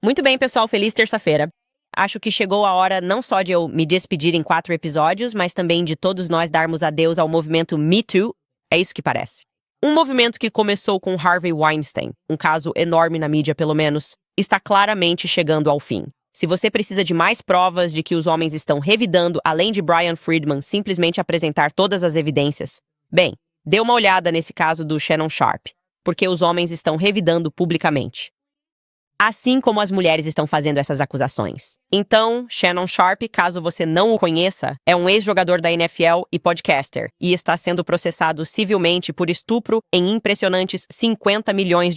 Muito bem, pessoal, feliz terça-feira. Acho que chegou a hora não só de eu me despedir em 4 episódios, mas também de todos nós darmos adeus ao movimento Me Too. É isso que parece. Um movimento que começou com Harvey Weinstein, um caso enorme na mídia pelo menos, está claramente chegando ao fim. Se você precisa de mais provas de que os homens estão revidando, além de Brian Friedman simplesmente apresentar todas as evidências, bem, dê uma olhada nesse caso do Shannon Sharpe, porque os homens estão revidando publicamente. Assim como as mulheres estão fazendo essas acusações. Então, Shannon Sharpe, caso você não o conheça, é um ex-jogador da NFL e podcaster, e está sendo processado civilmente por estupro em impressionantes $50 milhões.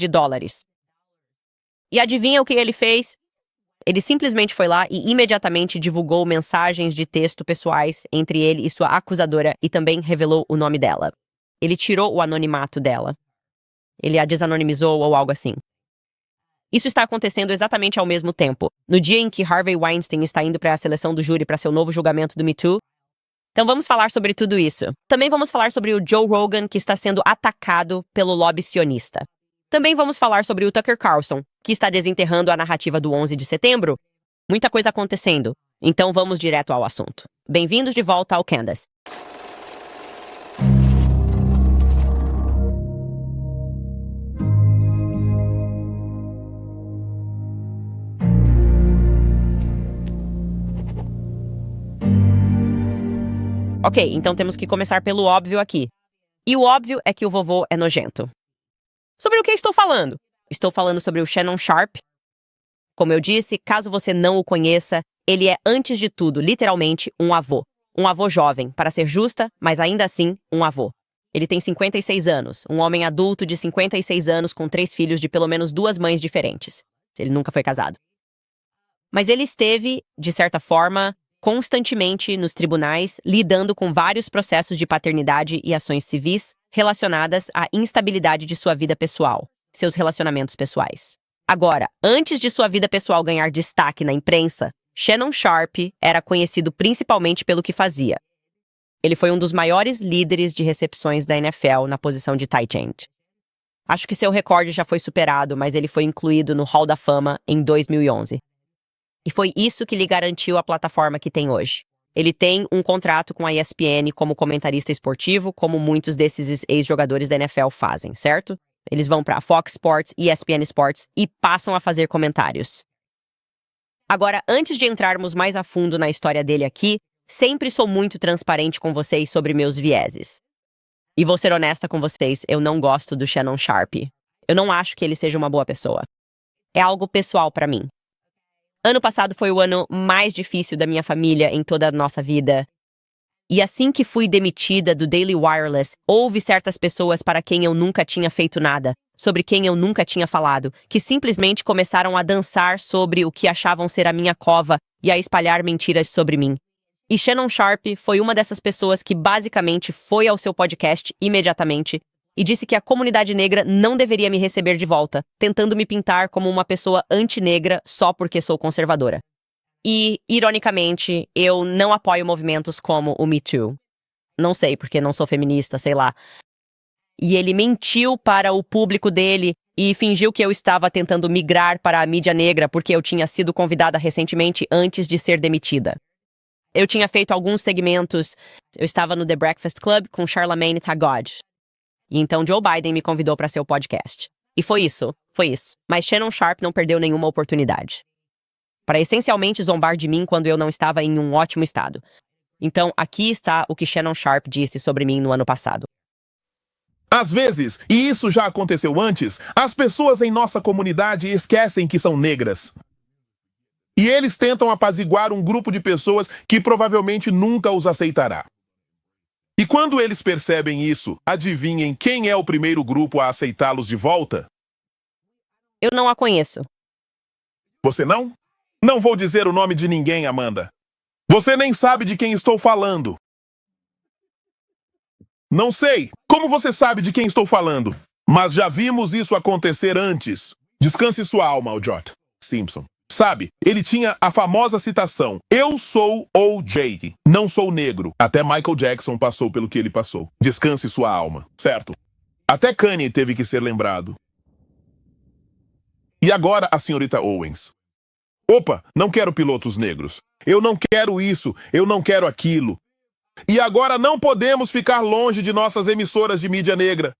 E adivinha o que ele fez? Ele simplesmente foi lá e imediatamente divulgou mensagens de texto pessoais entre ele e sua acusadora e também revelou o nome dela. Ele tirou o anonimato dela. Ele a desanonimizou ou algo assim. Isso está acontecendo exatamente ao mesmo tempo, no dia em que Harvey Weinstein está indo para a seleção do júri para seu novo julgamento do Me Too. Então vamos falar sobre tudo isso. Também vamos falar sobre o Joe Rogan, que está sendo atacado pelo lobby sionista. Também vamos falar sobre o Tucker Carlson, que está desenterrando a narrativa do 11 de setembro. Muita coisa acontecendo, então vamos direto ao assunto. Bem-vindos de volta ao Candace. Ok, então temos que começar pelo óbvio aqui. E o óbvio é que o vovô é nojento. Sobre o que estou falando? Estou falando sobre o Shannon Sharpe. Como eu disse, caso você não o conheça, ele é, antes de tudo, literalmente, um avô. Um avô jovem, para ser justa, mas ainda assim, um avô. Ele tem 56 anos, um homem adulto de 56 anos com 3 filhos de pelo menos 2 mães diferentes. Ele nunca foi casado. Mas ele esteve, de certa forma, constantemente nos tribunais, lidando com vários processos de paternidade e ações civis relacionadas à instabilidade de sua vida pessoal, seus relacionamentos pessoais. Agora, antes de sua vida pessoal ganhar destaque na imprensa, Shannon Sharpe era conhecido principalmente pelo que fazia. Ele foi um dos maiores líderes de recepções da NFL na posição de tight end. Acho que seu recorde já foi superado, mas ele foi incluído no Hall da Fama em 2011. E foi isso que lhe garantiu a plataforma que tem hoje. Ele tem um contrato com a ESPN como comentarista esportivo, como muitos desses ex-jogadores da NFL fazem, certo? Eles vão para a Fox Sports, ESPN Sports e passam a fazer comentários. Agora, antes de entrarmos mais a fundo na história dele aqui, sempre sou muito transparente com vocês sobre meus vieses. E vou ser honesta com vocês, eu não gosto do Shannon Sharpe. Eu não acho que ele seja uma boa pessoa. É algo pessoal para mim. Ano passado foi o ano mais difícil da minha família em toda a nossa vida. E assim que fui demitida do Daily Wireless, houve certas pessoas para quem eu nunca tinha feito nada, sobre quem eu nunca tinha falado, que simplesmente começaram a dançar sobre o que achavam ser a minha cova e a espalhar mentiras sobre mim. E Shannon Sharpe foi uma dessas pessoas que basicamente foi ao seu podcast imediatamente e disse que a comunidade negra não deveria me receber de volta, tentando me pintar como uma pessoa anti-negra só porque sou conservadora. E, ironicamente, eu não apoio movimentos como o Me Too. Não sei, porque não sou feminista, sei lá. E ele mentiu para o público dele e fingiu que eu estava tentando migrar para a mídia negra porque eu tinha sido convidada recentemente antes de ser demitida. Eu tinha feito alguns segmentos. Eu estava no The Breakfast Club com Charlamagne Tha God. E então Joe Biden me convidou para seu podcast. E foi isso. Mas Shannon Sharpe não perdeu nenhuma oportunidade. Para essencialmente zombar de mim quando eu não estava em um ótimo estado. Então, aqui está o que Shannon Sharpe disse sobre mim no ano passado. Às vezes, e isso já aconteceu antes, as pessoas em nossa comunidade esquecem que são negras. E eles tentam apaziguar um grupo de pessoas que provavelmente nunca os aceitará. E quando eles percebem isso, adivinhem quem é o primeiro grupo a aceitá-los de volta? Eu não a conheço. Você não? Não vou dizer o nome de ninguém, Amanda. Você nem sabe de quem estou falando. Não sei. Como você sabe de quem estou falando? Mas já vimos isso acontecer antes. Descanse sua alma, O.J. Simpson. Sabe, ele tinha a famosa citação: "Eu sou O.J., não sou negro." Até Michael Jackson passou pelo que ele passou. Descanse sua alma, certo? Até Kanye teve que ser lembrado. E agora a senhorita Owens. Opa, não quero pilotos negros. Eu não quero isso, eu não quero aquilo. E agora não podemos ficar longe de nossas emissoras de mídia negra.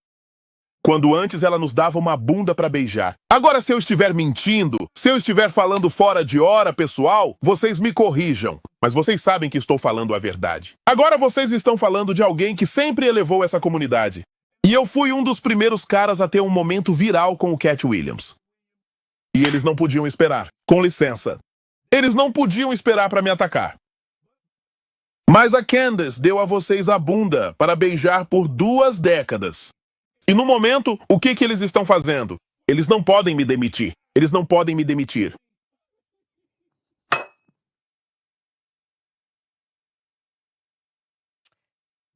Quando antes ela nos dava uma bunda para beijar. Agora, se eu estiver mentindo, se eu estiver falando fora de hora, pessoal, vocês me corrijam. Mas vocês sabem que estou falando a verdade. Agora vocês estão falando de alguém que sempre elevou essa comunidade. E eu fui um dos primeiros caras a ter um momento viral com o Cat Williams. E eles não podiam esperar. Com licença. Eles não podiam esperar para me atacar. Mas a Candace deu a vocês a bunda para beijar por 2 décadas. E no momento, o que eles estão fazendo? Eles não podem me demitir. Eles não podem me demitir.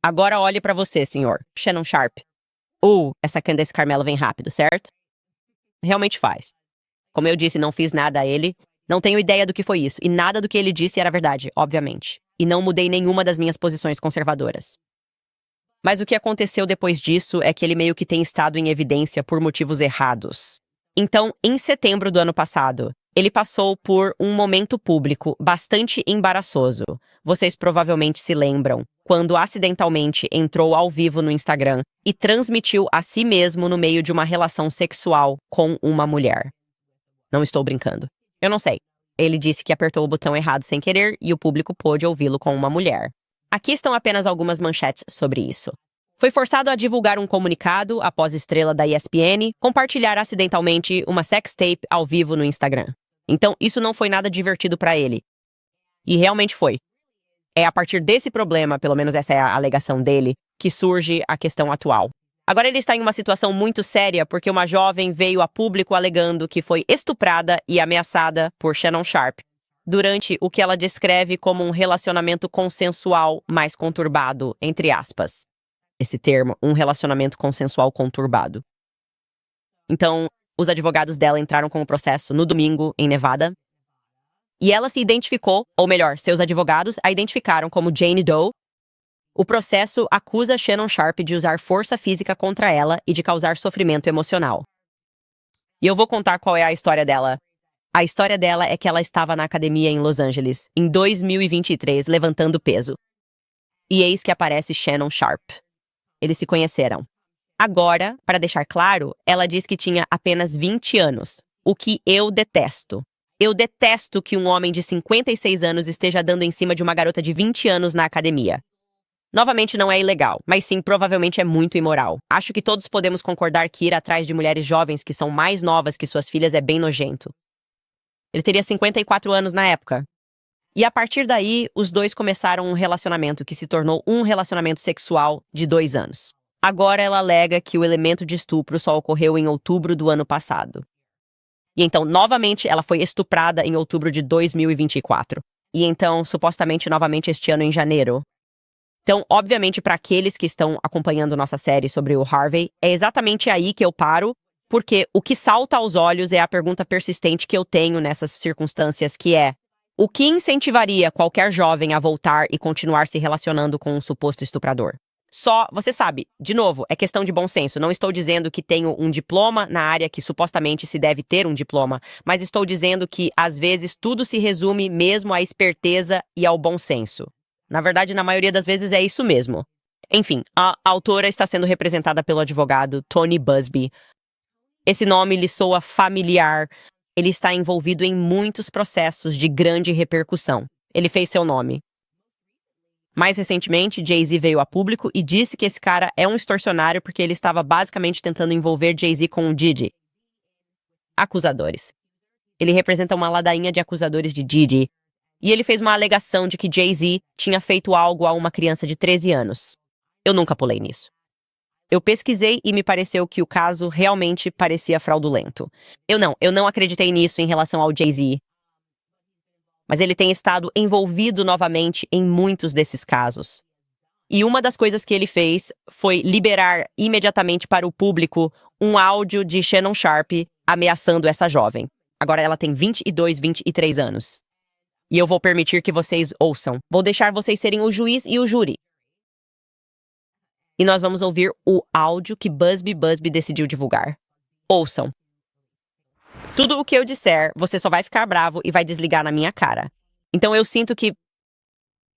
Agora olhe pra você, senhor. Shannon Sharpe. Essa Candace Carmelo vem rápido, certo? Realmente faz. Como eu disse, não fiz nada a ele. Não tenho ideia do que foi isso. E nada do que ele disse era verdade, obviamente. E não mudei nenhuma das minhas posições conservadoras. Mas o que aconteceu depois disso é que ele meio que tem estado em evidência por motivos errados. Então, em setembro do ano passado, ele passou por um momento público bastante embaraçoso. Vocês provavelmente se lembram, quando acidentalmente entrou ao vivo no Instagram e transmitiu a si mesmo no meio de uma relação sexual com uma mulher. Não estou brincando. Eu não sei. Ele disse que apertou o botão errado sem querer e o público pôde ouvi-lo com uma mulher. Aqui estão apenas algumas manchetes sobre isso. Foi forçado a divulgar um comunicado após a estrela da ESPN compartilhar acidentalmente uma sextape ao vivo no Instagram. Então, isso não foi nada divertido para ele. E realmente foi. É a partir desse problema, pelo menos essa é a alegação dele, que surge a questão atual. Agora ele está em uma situação muito séria porque uma jovem veio a público alegando que foi estuprada e ameaçada por Shannon Sharpe durante o que ela descreve como um relacionamento consensual mais conturbado, entre aspas. Esse termo, um relacionamento consensual conturbado. Então, os advogados dela entraram com o processo no domingo, em Nevada, e ela se identificou, ou melhor, seus advogados a identificaram como Jane Doe. O processo acusa Shannon Sharpe de usar força física contra ela e de causar sofrimento emocional. E eu vou contar qual é a história dela. A história dela é que ela estava na academia em Los Angeles, em 2023, levantando peso. E eis que aparece Shannon Sharpe. Eles se conheceram. Agora, para deixar claro, ela diz que tinha apenas 20 anos, o que eu detesto. Eu detesto que um homem de 56 anos esteja dando em cima de uma garota de 20 anos na academia. Novamente, não é ilegal, mas sim, provavelmente é muito imoral. Acho que todos podemos concordar que ir atrás de mulheres jovens que são mais novas que suas filhas é bem nojento. Ele teria 54 anos na época. E a partir daí, os dois começaram um relacionamento que se tornou um relacionamento sexual de 2 anos. Agora ela alega que o elemento de estupro só ocorreu em outubro do ano passado. E então, novamente, ela foi estuprada em outubro de 2024. E então, supostamente, novamente este ano em janeiro. Então, obviamente, para aqueles que estão acompanhando nossa série sobre o Harvey, é exatamente aí que eu paro, porque o que salta aos olhos é a pergunta persistente que eu tenho nessas circunstâncias, que é: o que incentivaria qualquer jovem a voltar e continuar se relacionando com um suposto estuprador? Só, você sabe, de novo, é questão de bom senso. Não estou dizendo que tenho um diploma na área que supostamente se deve ter um diploma, mas estou dizendo que, às vezes, tudo se resume mesmo à esperteza e ao bom senso. Na verdade, na maioria das vezes é isso mesmo. Enfim, a autora está sendo representada pelo advogado Tony Buzbee. Esse nome lhe soa familiar. Ele está envolvido em muitos processos de grande repercussão. Ele fez seu nome. Mais recentemente, Jay-Z veio a público e disse que esse cara é um extorsionário porque ele estava basicamente tentando envolver Jay-Z com o Diddy. Acusadores. Ele representa uma ladainha de acusadores de Diddy. E ele fez uma alegação de que Jay-Z tinha feito algo a uma criança de 13 anos. Eu nunca pulei nisso. Eu pesquisei e me pareceu que o caso realmente parecia fraudulento. Eu não acreditei nisso em relação ao Jay-Z. Mas ele tem estado envolvido novamente em muitos desses casos. E uma das coisas que ele fez foi liberar imediatamente para o público um áudio de Shannon Sharpe ameaçando essa jovem. Agora ela tem 22, 23 anos. E eu vou permitir que vocês ouçam. Vou deixar vocês serem o juiz e o júri. E nós vamos ouvir o áudio que Buzbee decidiu divulgar. Ouçam. Tudo o que eu disser, você só vai ficar bravo e vai desligar na minha cara. Então eu sinto que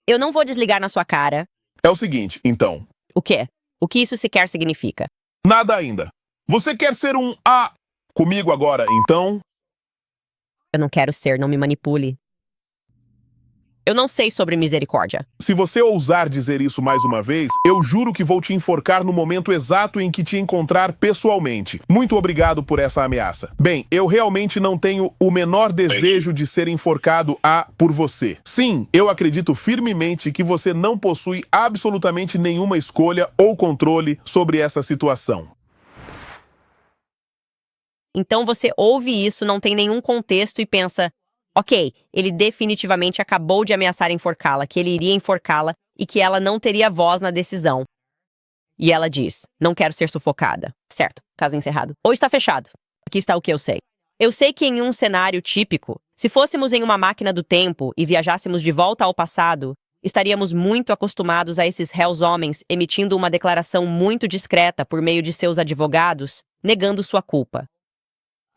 eu não vou desligar na sua cara. É o seguinte, então. O quê? O que isso sequer significa? Nada ainda. Você quer ser um A comigo agora, então? Eu não quero ser, não me manipule. Eu não sei sobre misericórdia. Se você ousar dizer isso mais uma vez, eu juro que vou te enforcar no momento exato em que te encontrar pessoalmente. Muito obrigado por essa ameaça. Bem, eu realmente não tenho o menor desejo de ser enforcado por você. Sim, eu acredito firmemente que você não possui absolutamente nenhuma escolha ou controle sobre essa situação. Então você ouve isso, não tem nenhum contexto e pensa: ok, ele definitivamente acabou de ameaçar enforcá-la, que ele iria enforcá-la e que ela não teria voz na decisão. E ela diz: não quero ser sufocada. Certo, caso encerrado. Ou está fechado. Aqui está o que eu sei. Eu sei que em um cenário típico, se fôssemos em uma máquina do tempo e viajássemos de volta ao passado, estaríamos muito acostumados a esses réus homens emitindo uma declaração muito discreta por meio de seus advogados, negando sua culpa.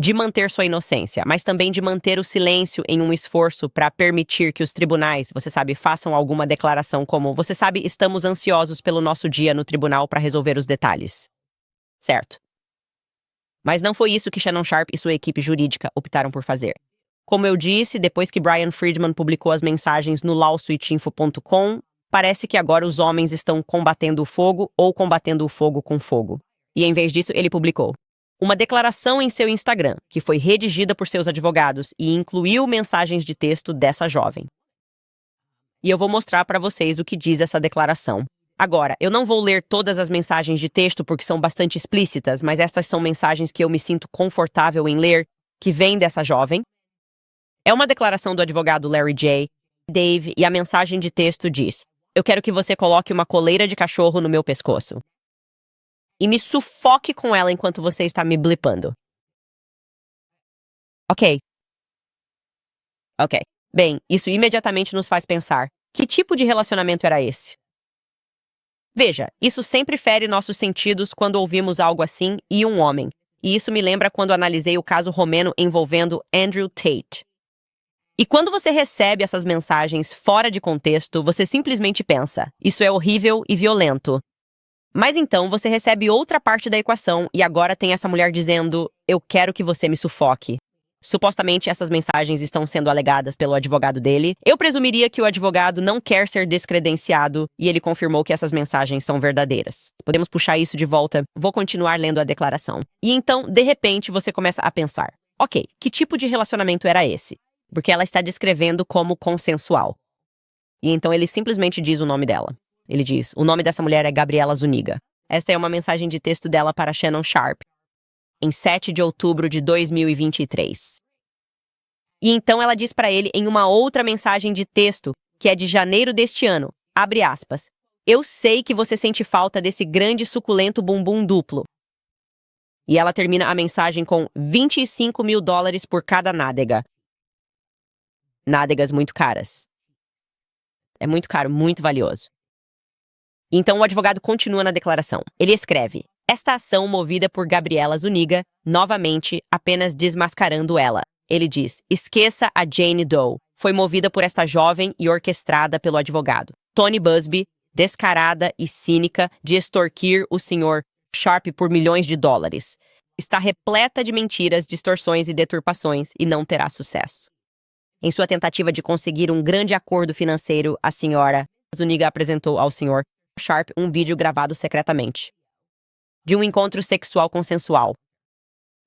De manter sua inocência, mas também de manter o silêncio em um esforço para permitir que os tribunais, você sabe, façam alguma declaração como: você sabe, estamos ansiosos pelo nosso dia no tribunal para resolver os detalhes. Certo. Mas não foi isso que Shannon Sharpe e sua equipe jurídica optaram por fazer. Como eu disse, depois que Brian Friedman publicou as mensagens no lawsuitinfo.com, parece que agora os homens estão combatendo o fogo ou combatendo o fogo com fogo. E em vez disso, ele publicou uma declaração em seu Instagram, que foi redigida por seus advogados e incluiu mensagens de texto dessa jovem. E eu vou mostrar para vocês o que diz essa declaração. Agora, eu não vou ler todas as mensagens de texto porque são bastante explícitas, mas estas são mensagens que eu me sinto confortável em ler, que vêm dessa jovem. É uma declaração do advogado Larry J. Dave, e a mensagem de texto diz: eu quero que você coloque uma coleira de cachorro no meu pescoço e me sufoque com ela enquanto você está me blipando. Ok. Bem, isso imediatamente nos faz pensar: que tipo de relacionamento era esse? Veja, isso sempre fere nossos sentidos quando ouvimos algo assim e um homem. E isso me lembra quando analisei o caso romeno envolvendo Andrew Tate. E quando você recebe essas mensagens fora de contexto, você simplesmente pensa: isso é horrível e violento. Mas então você recebe outra parte da equação e agora tem essa mulher dizendo: eu quero que você me sufoque. Supostamente essas mensagens estão sendo alegadas pelo advogado dele. Eu presumiria que o advogado não quer ser descredenciado e ele confirmou que essas mensagens são verdadeiras. Podemos puxar isso de volta. Vou continuar lendo a declaração. E então, de repente, você começa a pensar: ok, que tipo de relacionamento era esse? Porque ela está descrevendo como consensual. E então ele simplesmente diz o nome dela. Ele diz: o nome dessa mulher é Gabriela Zuniga. Esta é uma mensagem de texto dela para Shannon Sharpe, em 7 de outubro de 2023. E então ela diz para ele em uma outra mensagem de texto, que é de janeiro deste ano, abre aspas: eu sei que você sente falta desse grande suculento bumbum duplo. E ela termina a mensagem com $25 mil por cada nádega. Nádegas muito caras. É muito caro, muito valioso. Então o advogado continua na declaração. Ele escreve: esta ação movida por Gabriela Zuniga, novamente, apenas desmascarando ela. Ele diz: esqueça a Jane Doe. Foi movida por esta jovem e orquestrada pelo advogado Tony Buzbee, descarada e cínica de extorquir o Sr. Sharpe por milhões de dólares. Está repleta de mentiras, distorções e deturpações e não terá sucesso. Em sua tentativa de conseguir um grande acordo financeiro, a senhora Zuniga apresentou ao Sr. Sharpe um vídeo gravado secretamente de um encontro sexual consensual.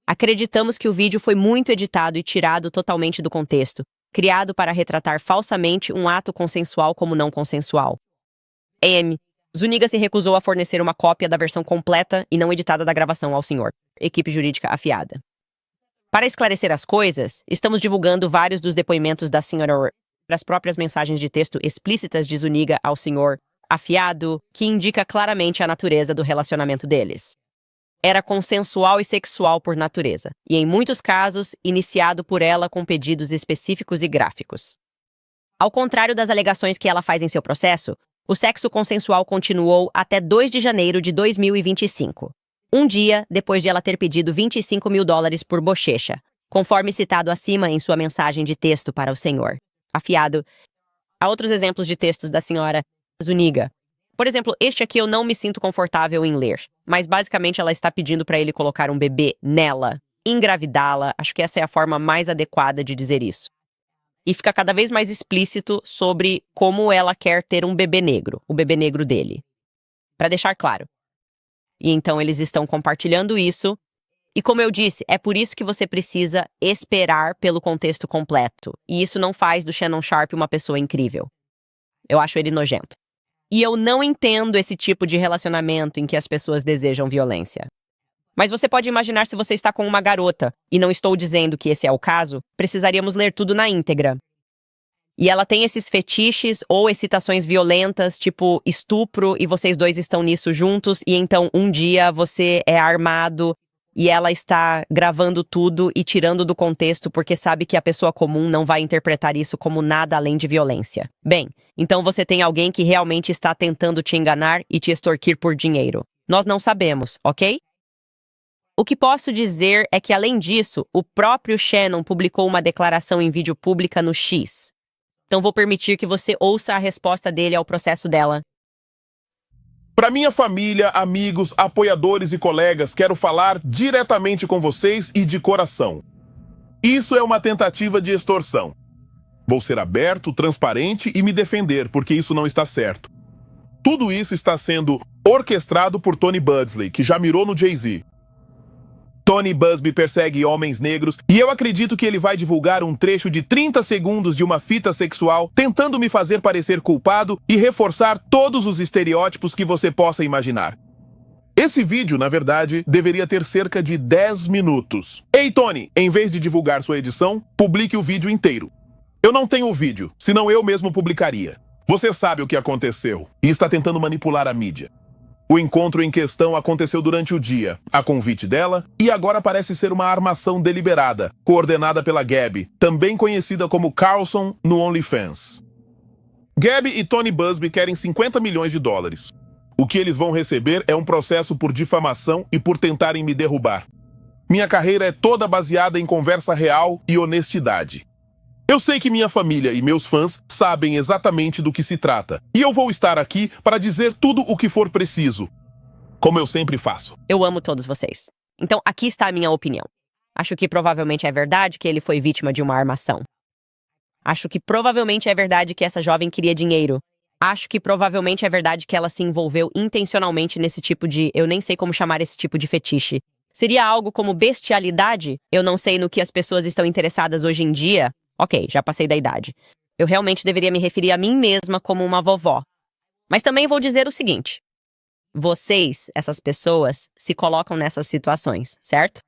Acreditamos que o vídeo foi muito editado e tirado totalmente do contexto, criado para retratar falsamente um ato consensual como não consensual. Zuniga se recusou a fornecer uma cópia da versão completa e não editada da gravação ao senhor. Equipe jurídica afiada. Para esclarecer as coisas, estamos divulgando vários dos depoimentos da senhora das próprias mensagens de texto explícitas de Zuniga ao senhor afiado, que indica claramente a natureza do relacionamento deles. Era consensual e sexual por natureza, e em muitos casos, iniciado por ela com pedidos específicos e gráficos. Ao contrário das alegações que ela faz em seu processo, o sexo consensual continuou até 2 de janeiro de 2025, um dia depois de ela ter pedido $25 mil por bochecha, conforme citado acima em sua mensagem de texto para o Senhor. Afiado. Há outros exemplos de textos da senhora Zuniga. Por exemplo, este aqui eu não me sinto confortável em ler, mas basicamente ela está pedindo para ele colocar um bebê nela, engravidá-la, acho que essa é a forma mais adequada de dizer isso. E fica cada vez mais explícito sobre como ela quer ter um bebê negro, o bebê negro dele. Para deixar claro. E então eles estão compartilhando isso. E como eu disse, é por isso que você precisa esperar pelo contexto completo. E isso não faz do Shannon Sharpe uma pessoa incrível. Eu acho ele nojento. E eu não entendo esse tipo de relacionamento em que as pessoas desejam violência. Mas você pode imaginar se você está com uma garota, e não estou dizendo que esse é o caso, precisaríamos ler tudo na íntegra. E ela tem esses fetiches ou excitações violentas, tipo estupro, e vocês dois estão nisso juntos, e então um dia você é armado e ela está gravando tudo e tirando do contexto porque sabe que a pessoa comum não vai interpretar isso como nada além de violência. Bem, então você tem alguém que realmente está tentando te enganar e te extorquir por dinheiro. Nós não sabemos, ok? O que posso dizer é que, além disso, o próprio Shannon publicou uma declaração em vídeo pública no X. Então vou permitir que você ouça a resposta dele ao processo dela. Para minha família, amigos, apoiadores e colegas, quero falar diretamente com vocês e de coração. Isso é uma tentativa de extorsão. Vou ser aberto, transparente e me defender, porque isso não está certo. Tudo isso está sendo orquestrado por Tony Buzley, que já mirou no Jay-Z. Tony Buzby persegue homens negros e eu acredito que ele vai divulgar um trecho de 30 segundos de uma fita sexual tentando me fazer parecer culpado e reforçar todos os estereótipos que você possa imaginar. Esse vídeo, na verdade, deveria ter cerca de 10 minutos. Ei, Tony, em vez de divulgar sua edição, publique o vídeo inteiro. Eu não tenho o vídeo, senão eu mesmo publicaria. Você sabe o que aconteceu e está tentando manipular a mídia. O encontro em questão aconteceu durante o dia, a convite dela, e agora parece ser uma armação deliberada, coordenada pela Gabby, também conhecida como Carlson no OnlyFans. Gabby e Tony Buzby querem 50 milhões de dólares. O que eles vão receber é um processo por difamação e por tentarem me derrubar. Minha carreira é toda baseada em conversa real e honestidade. Eu sei que minha família e meus fãs sabem exatamente do que se trata, e eu vou estar aqui para dizer tudo o que for preciso, como eu sempre faço. Eu amo todos vocês. Então aqui está a minha opinião. Acho que provavelmente é verdade que ele foi vítima de uma armação. Acho que provavelmente é verdade que essa jovem queria dinheiro. Acho que provavelmente é verdade que ela se envolveu intencionalmente nesse tipo de... eu nem sei como chamar esse tipo de fetiche. Seria algo como bestialidade? Eu não sei no que as pessoas estão interessadas hoje em dia. Ok, já passei da idade. Eu realmente deveria me referir a mim mesma como uma vovó. Mas também vou dizer o seguinte. Vocês, essas pessoas, se colocam nessas situações, certo?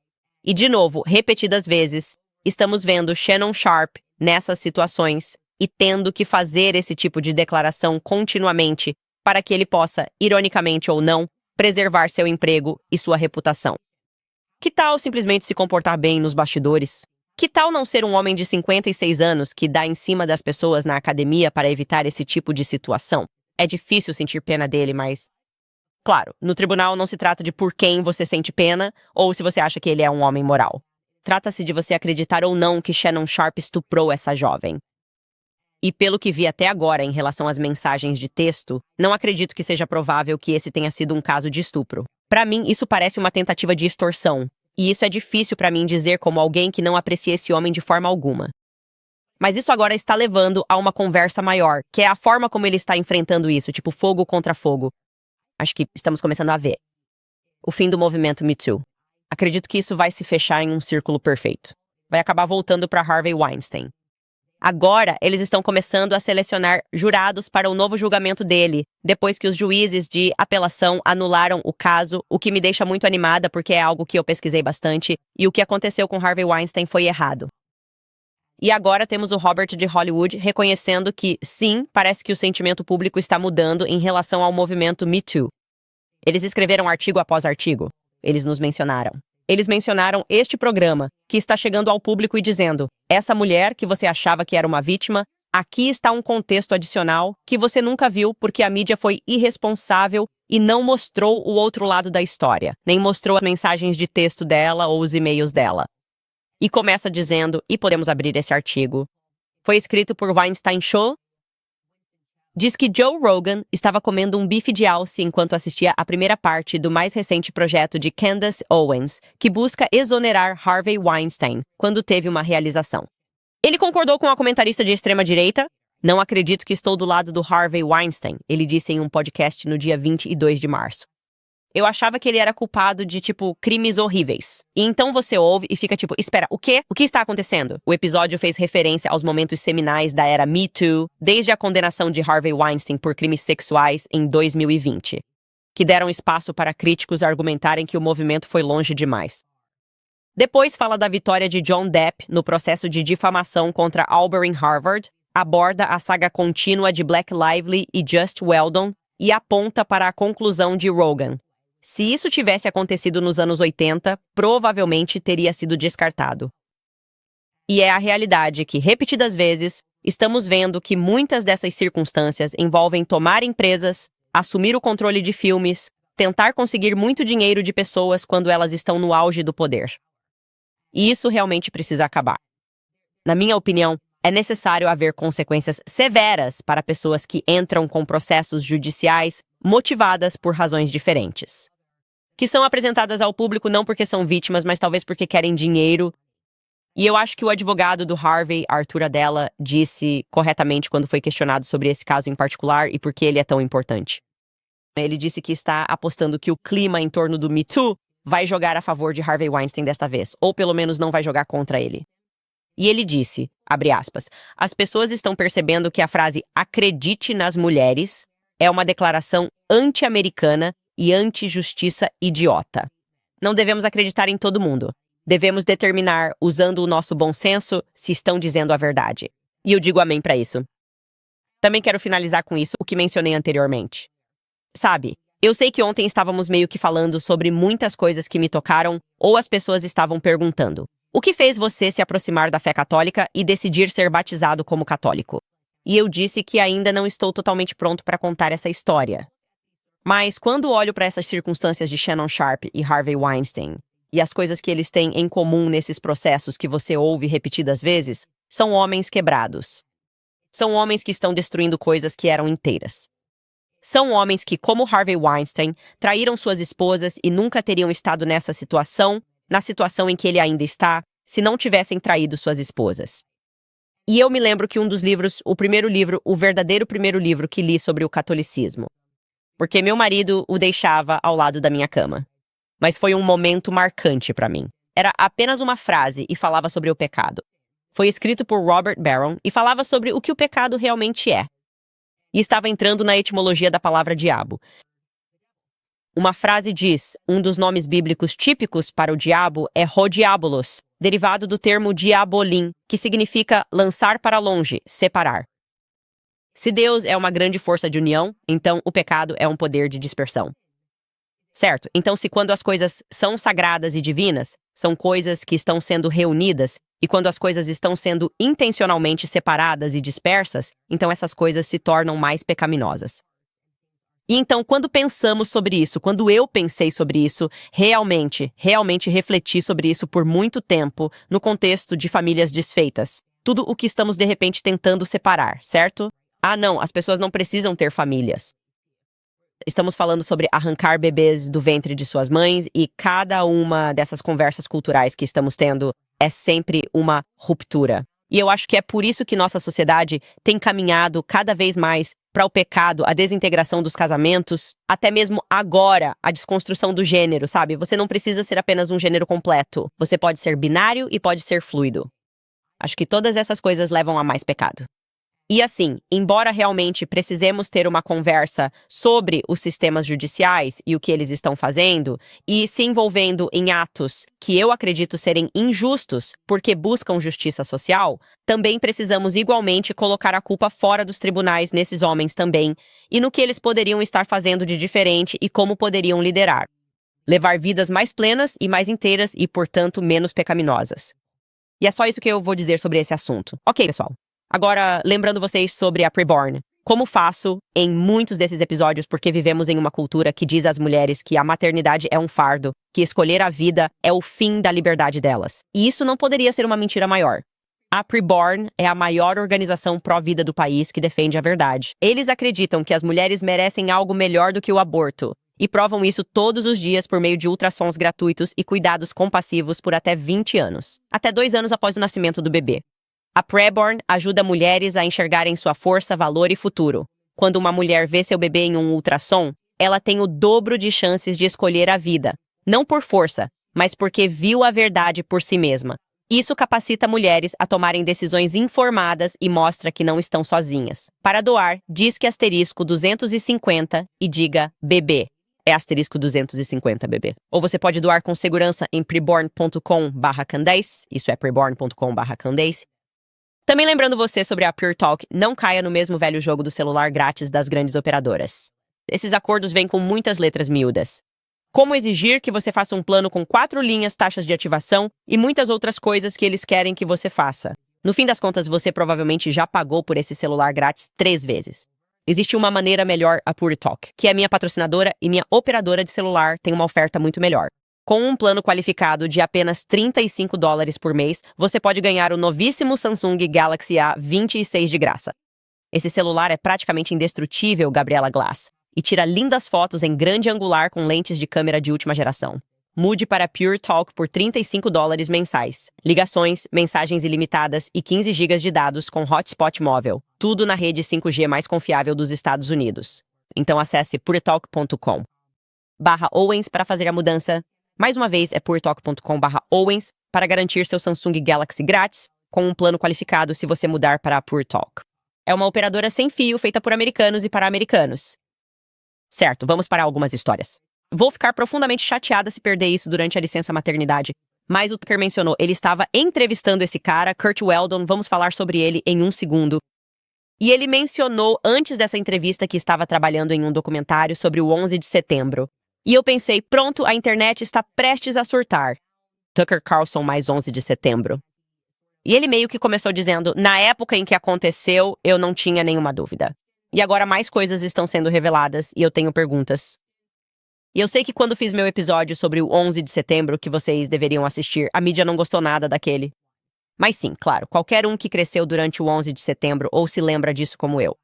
E, de novo, repetidas vezes, estamos vendo Shannon Sharpe nessas situações e tendo que fazer esse tipo de declaração continuamente para que ele possa, ironicamente ou não, preservar seu emprego e sua reputação. Que tal simplesmente se comportar bem nos bastidores? Que tal não ser um homem de 56 anos que dá em cima das pessoas na academia para evitar esse tipo de situação? É difícil sentir pena dele, mas... Claro, no tribunal não se trata de por quem você sente pena ou se você acha que ele é um homem moral. Trata-se de você acreditar ou não que Shannon Sharpe estuprou essa jovem. E pelo que vi até agora em relação às mensagens de texto, não acredito que seja provável que esse tenha sido um caso de estupro. Para mim, isso parece uma tentativa de extorsão. E isso é difícil para mim dizer como alguém que não aprecia esse homem de forma alguma. Mas isso agora está levando a uma conversa maior, que é a forma como ele está enfrentando isso, tipo fogo contra fogo. Acho que estamos começando a ver. O fim do movimento Me Too. Acredito que isso vai se fechar em um círculo perfeito. Vai acabar voltando para Harvey Weinstein. Agora, eles estão começando a selecionar jurados para o novo julgamento dele, depois que os juízes de apelação anularam o caso, o que me deixa muito animada porque é algo que eu pesquisei bastante, e o que aconteceu com Harvey Weinstein foi errado. E agora temos o Robert de Hollywood reconhecendo que, sim, parece que o sentimento público está mudando em relação ao movimento Me Too. Eles escreveram artigo após artigo. Eles nos mencionaram. Eles mencionaram este programa, que está chegando ao público e dizendo: essa mulher que você achava que era uma vítima, aqui está um contexto adicional que você nunca viu porque a mídia foi irresponsável e não mostrou o outro lado da história, nem mostrou as mensagens de texto dela ou os e-mails dela. E começa dizendo, e podemos abrir esse artigo. Foi escrito por Weinstein Show. Diz que Joe Rogan estava comendo um bife de alce enquanto assistia a primeira parte do mais recente projeto de Candace Owens, que busca exonerar Harvey Weinstein, quando teve uma realização. Ele concordou com a comentarista de extrema-direita. Não acredito que estou do lado do Harvey Weinstein, ele disse em um podcast no dia 22 de março. Eu achava que ele era culpado de, crimes horríveis. E então você ouve e fica espera, o quê? O que está acontecendo? O episódio fez referência aos momentos seminais da era Me Too, desde a condenação de Harvey Weinstein por crimes sexuais em 2020, que deram espaço para críticos argumentarem que o movimento foi longe demais. Depois fala da vitória de John Depp no processo de difamação contra Auburn Harvard, aborda a saga contínua de Blake Lively e Just Weldon e aponta para a conclusão de Rogan. Se isso tivesse acontecido nos anos 80, provavelmente teria sido descartado. E é a realidade que, repetidas vezes, estamos vendo que muitas dessas circunstâncias envolvem tomar empresas, assumir o controle de filmes, tentar conseguir muito dinheiro de pessoas quando elas estão no auge do poder. E isso realmente precisa acabar. Na minha opinião, é necessário haver consequências severas para pessoas que entram com processos judiciais motivadas por razões diferentes, que são apresentadas ao público não porque são vítimas, mas talvez porque querem dinheiro. E eu acho que o advogado do Harvey, Arthur Adela, disse corretamente quando foi questionado sobre esse caso em particular e por que ele é tão importante. Ele disse que está apostando que o clima em torno do Me Too vai jogar a favor de Harvey Weinstein desta vez, ou pelo menos não vai jogar contra ele. E ele disse, abre aspas, as pessoas estão percebendo que a frase "acredite nas mulheres" é uma declaração anti-americana e anti-justiça idiota. Não devemos acreditar em todo mundo. Devemos determinar, usando o nosso bom senso, se estão dizendo a verdade. E eu digo amém para isso. Também quero finalizar com isso o que mencionei anteriormente. Sabe, eu sei que ontem estávamos meio que falando sobre muitas coisas que me tocaram, ou as pessoas estavam perguntando: o que fez você se aproximar da fé católica e decidir ser batizado como católico? E eu disse que ainda não estou totalmente pronto para contar essa história. Mas quando olho para essas circunstâncias de Shannon Sharpe e Harvey Weinstein, e as coisas que eles têm em comum nesses processos que você ouve repetidas vezes, são homens quebrados. São homens que estão destruindo coisas que eram inteiras. São homens que, como Harvey Weinstein, traíram suas esposas e nunca teriam estado nessa situação, na situação em que ele ainda está, se não tivessem traído suas esposas. E eu me lembro que um dos livros, o verdadeiro primeiro livro que li sobre o catolicismo, porque meu marido o deixava ao lado da minha cama. Mas foi um momento marcante para mim. Era apenas uma frase e falava sobre o pecado. Foi escrito por Robert Barron e falava sobre o que o pecado realmente é. E estava entrando na etimologia da palavra diabo. Uma frase diz, um dos nomes bíblicos típicos para o diabo é Rodiabolos, derivado do termo diabolim, que significa lançar para longe, separar. Se Deus é uma grande força de união, então o pecado é um poder de dispersão. Certo? Então, se quando as coisas são sagradas e divinas, são coisas que estão sendo reunidas, e quando as coisas estão sendo intencionalmente separadas e dispersas, então essas coisas se tornam mais pecaminosas. E então, quando pensamos sobre isso, quando eu pensei sobre isso, realmente refleti sobre isso por muito tempo, no contexto de famílias desfeitas. Tudo o que estamos, de repente, tentando separar, certo? Ah, não, as pessoas não precisam ter famílias. Estamos falando sobre arrancar bebês do ventre de suas mães e cada uma dessas conversas culturais que estamos tendo é sempre uma ruptura. E eu acho que é por isso que nossa sociedade tem caminhado cada vez mais para o pecado, a desintegração dos casamentos, até mesmo agora, a desconstrução do gênero, sabe? Você não precisa ser apenas um gênero completo. Você pode ser binário e pode ser fluido. Acho que todas essas coisas levam a mais pecado. E assim, embora realmente precisemos ter uma conversa sobre os sistemas judiciais e o que eles estão fazendo, e se envolvendo em atos que eu acredito serem injustos porque buscam justiça social, também precisamos igualmente colocar a culpa fora dos tribunais nesses homens também, e no que eles poderiam estar fazendo de diferente e como poderiam liderar. Levar vidas mais plenas e mais inteiras e, portanto, menos pecaminosas. E é só isso que eu vou dizer sobre esse assunto. Ok, pessoal. Agora, lembrando vocês sobre a Preborn. Como faço em muitos desses episódios, porque vivemos em uma cultura que diz às mulheres que a maternidade é um fardo, que escolher a vida é o fim da liberdade delas. E isso não poderia ser uma mentira maior. A Preborn é a maior organização pró-vida do país que defende a verdade. Eles acreditam que as mulheres merecem algo melhor do que o aborto e provam isso todos os dias por meio de ultrassons gratuitos e cuidados compassivos por até 20 anos, até 2 anos após o nascimento do bebê. A Preborn ajuda mulheres a enxergarem sua força, valor e futuro. Quando uma mulher vê seu bebê em um ultrassom, ela tem o dobro de chances de escolher a vida, não por força, mas porque viu a verdade por si mesma. Isso capacita mulheres a tomarem decisões informadas e mostra que não estão sozinhas. Para doar, disque asterisco 250 e diga bebê. É asterisco 250 bebê. Ou você pode doar com segurança em preborn.com/Candace, isso é preborn.com/Candace. Também lembrando você sobre a Pure Talk, não caia no mesmo velho jogo do celular grátis das grandes operadoras. Esses acordos vêm com muitas letras miúdas. Como exigir que você faça um plano com 4 linhas, taxas de ativação e muitas outras coisas que eles querem que você faça. No fim das contas, você provavelmente já pagou por esse celular grátis 3 vezes. Existe uma maneira melhor, a Pure Talk, que é minha patrocinadora e minha operadora de celular tem uma oferta muito melhor. Com um plano qualificado de apenas $35 por mês, você pode ganhar o novíssimo Samsung Galaxy A26 de graça. Esse celular é praticamente indestrutível, Gabriela Glass, e tira lindas fotos em grande angular com lentes de câmera de última geração. Mude para Pure Talk por $35 mensais. Ligações, mensagens ilimitadas e 15 GB de dados com hotspot móvel. Tudo na rede 5G mais confiável dos Estados Unidos. Então acesse puretalk.com/Owens para fazer a mudança. Mais uma vez, é puretalk.com/Owens para garantir seu Samsung Galaxy grátis com um plano qualificado se você mudar para a Pure Talk. É uma operadora sem fio feita por americanos e para americanos. Certo, vamos para algumas histórias. Vou ficar profundamente chateada se perder isso durante a licença maternidade, mas o Tucker mencionou, ele estava entrevistando esse cara, Kurt Weldon, vamos falar sobre ele em um segundo. E ele mencionou antes dessa entrevista que estava trabalhando em um documentário sobre o 11 de setembro. E eu pensei, pronto, a internet está prestes a surtar. Tucker Carlson mais 11 de setembro. E ele meio que começou dizendo, na época em que aconteceu, eu não tinha nenhuma dúvida. E agora mais coisas estão sendo reveladas e eu tenho perguntas. E eu sei que quando fiz meu episódio sobre o 11 de setembro, que vocês deveriam assistir, a mídia não gostou nada daquele. Mas sim, claro, qualquer um que cresceu durante o 11 de setembro ou se lembra disso como eu,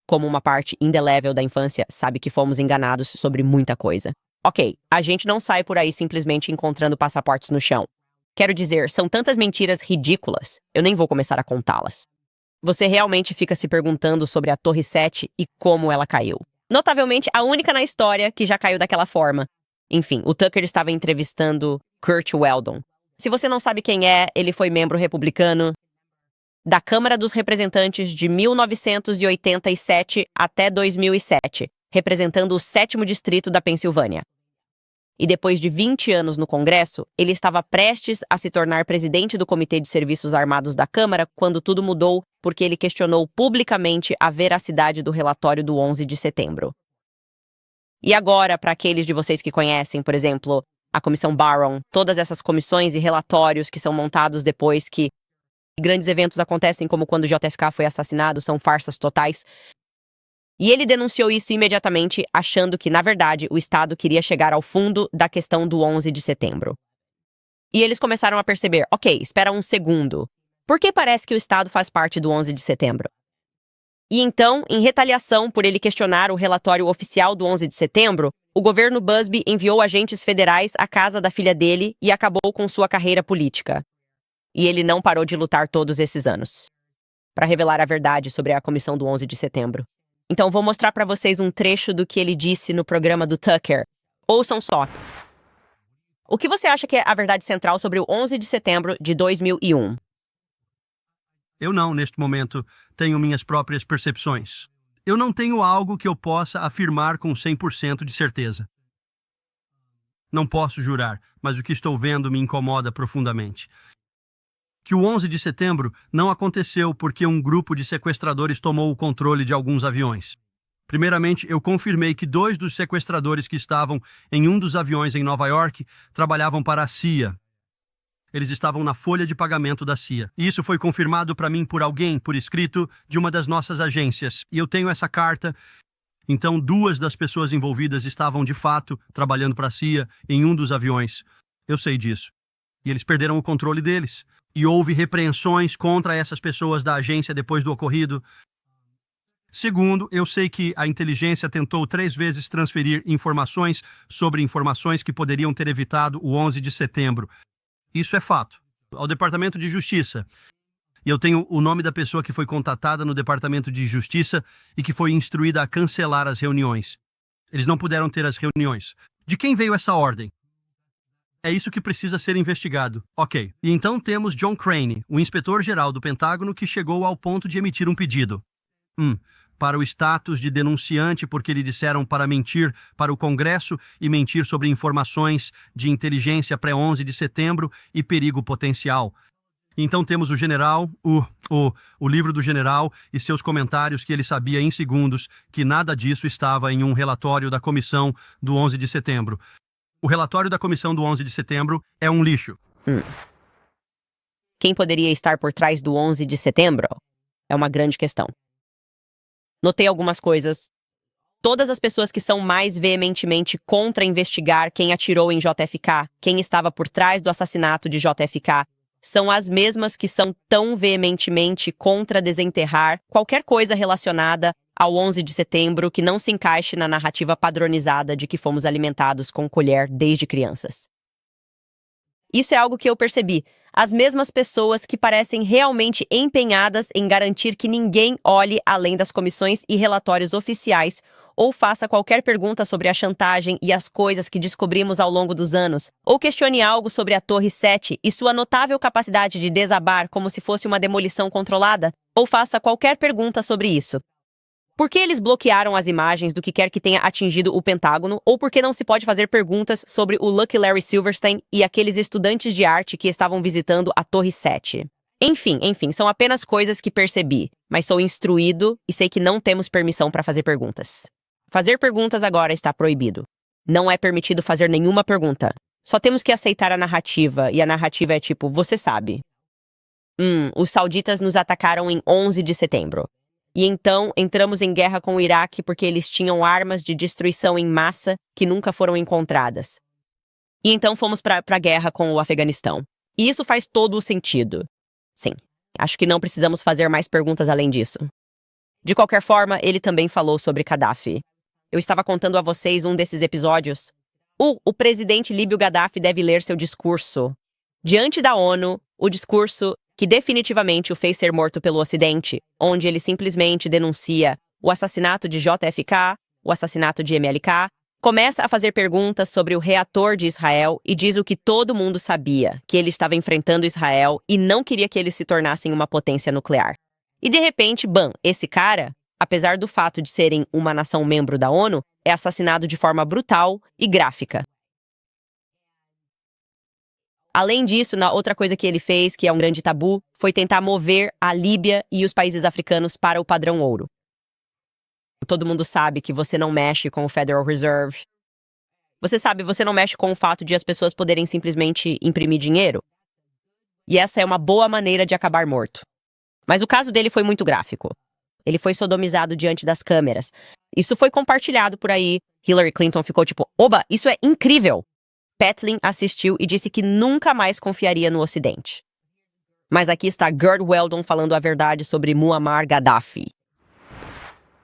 como uma parte indelével da infância, sabe que fomos enganados sobre muita coisa. Ok, a gente não sai por aí simplesmente encontrando passaportes no chão. Quero dizer, são tantas mentiras ridículas, eu nem vou começar a contá-las. Você realmente fica se perguntando sobre a Torre 7 e como ela caiu. Notavelmente, a única na história que já caiu daquela forma. Enfim, o Tucker estava entrevistando Kurt Weldon. Se você não sabe quem é, ele foi membro republicano da Câmara dos Representantes de 1987 até 2007, representando o 7º Distrito da Pensilvânia. E depois de 20 anos no Congresso, ele estava prestes a se tornar presidente do Comitê de Serviços Armados da Câmara quando tudo mudou porque ele questionou publicamente a veracidade do relatório do 11 de setembro. E agora, para aqueles de vocês que conhecem, por exemplo, a Comissão Barron, todas essas comissões e relatórios que são montados depois que grandes eventos acontecem, como quando o JFK foi assassinado, são farsas totais. E ele denunciou isso imediatamente, achando que, na verdade, o Estado queria chegar ao fundo da questão do 11 de setembro. E eles começaram a perceber, ok, espera um segundo. Por que parece que o Estado faz parte do 11 de setembro? E então, em retaliação por ele questionar o relatório oficial do 11 de setembro, o governo Busby enviou agentes federais à casa da filha dele e acabou com sua carreira política. E ele não parou de lutar todos esses anos para revelar a verdade sobre a comissão do 11 de setembro. Então vou mostrar para vocês um trecho do que ele disse no programa do Tucker. Ouçam só. O que você acha que é a verdade central sobre o 11 de setembro de 2001? Eu não, neste momento, tenho minhas próprias percepções. Eu não tenho algo que eu possa afirmar com 100% de certeza. Não posso jurar, mas o que estou vendo me incomoda profundamente. Que o 11 de setembro não aconteceu porque um grupo de sequestradores tomou o controle de alguns aviões. Primeiramente, eu confirmei que 2 dos sequestradores que estavam em um dos aviões em Nova York trabalhavam para a CIA. Eles estavam na folha de pagamento da CIA. E isso foi confirmado para mim por alguém, por escrito, de uma das nossas agências. E eu tenho essa carta. Então, 2 das pessoas envolvidas estavam, de fato, trabalhando para a CIA em um dos aviões. Eu sei disso. E eles perderam o controle deles. E houve repreensões contra essas pessoas da agência depois do ocorrido. Segundo, eu sei que a inteligência tentou 3 vezes transferir informações sobre informações que poderiam ter evitado o 11 de setembro. Isso é fato. Ao Departamento de Justiça. E eu tenho o nome da pessoa que foi contatada no Departamento de Justiça e que foi instruída a cancelar as reuniões. Eles não puderam ter as reuniões. De quem veio essa ordem? É isso que precisa ser investigado. Ok. E então temos John Crane, o inspetor-geral do Pentágono, que chegou ao ponto de emitir um pedido. Para o status de denunciante, porque lhe disseram para mentir para o Congresso e mentir sobre informações de inteligência pré-11 de setembro e perigo potencial. Então temos o general, o livro do general e seus comentários que ele sabia em segundos que nada disso estava em um relatório da comissão do 11 de setembro. O relatório da comissão do 11 de setembro é um lixo. Quem poderia estar por trás do 11 de setembro? É uma grande questão. Notei algumas coisas. Todas as pessoas que são mais veementemente contra investigar quem atirou em JFK, quem estava por trás do assassinato de JFK, são as mesmas que são tão veementemente contra desenterrar qualquer coisa relacionada ao 11 de setembro que não se encaixe na narrativa padronizada de que fomos alimentados com colher desde crianças. Isso é algo que eu percebi. As mesmas pessoas que parecem realmente empenhadas em garantir que ninguém olhe além das comissões e relatórios oficiais ou faça qualquer pergunta sobre a chantagem e as coisas que descobrimos ao longo dos anos, ou questione algo sobre a Torre 7 e sua notável capacidade de desabar como se fosse uma demolição controlada, ou faça qualquer pergunta sobre isso. Por que eles bloquearam as imagens do que quer que tenha atingido o Pentágono, ou por que não se pode fazer perguntas sobre o Lucky Larry Silverstein e aqueles estudantes de arte que estavam visitando a Torre 7? Enfim, são apenas coisas que percebi, mas sou instruído e sei que não temos permissão para fazer perguntas. Fazer perguntas agora está proibido. Não é permitido fazer nenhuma pergunta. Só temos que aceitar a narrativa, e a narrativa é tipo, você sabe. Os sauditas nos atacaram em 11 de setembro. E então entramos em guerra com o Iraque porque eles tinham armas de destruição em massa que nunca foram encontradas. E então fomos para a guerra com o Afeganistão. E isso faz todo o sentido. Sim, acho que não precisamos fazer mais perguntas além disso. De qualquer forma, ele também falou sobre Gaddafi. Eu estava contando a vocês um desses episódios. O presidente líbio Gaddafi deve ler seu discurso. Diante da ONU, o discurso que definitivamente o fez ser morto pelo Ocidente, onde ele simplesmente denuncia o assassinato de JFK, o assassinato de MLK, começa a fazer perguntas sobre o reator de Israel e diz o que todo mundo sabia, que ele estava enfrentando Israel e não queria que eles se tornassem uma potência nuclear. E de repente, esse cara, apesar do fato de serem uma nação membro da ONU, é assassinado de forma brutal e gráfica. Além disso, outra coisa que ele fez, que é um grande tabu, foi tentar mover a Líbia e os países africanos para o padrão ouro. Todo mundo sabe que você não mexe com o Federal Reserve. Você não mexe com o fato de as pessoas poderem simplesmente imprimir dinheiro. E essa é uma boa maneira de acabar morto. Mas o caso dele foi muito gráfico. Ele foi sodomizado diante das câmeras. Isso foi compartilhado por aí. Hillary Clinton ficou tipo, oba, isso é incrível! Petlin assistiu e disse que nunca mais confiaria no Ocidente. Mas aqui está Gerd Weldon falando a verdade sobre Muammar Gaddafi.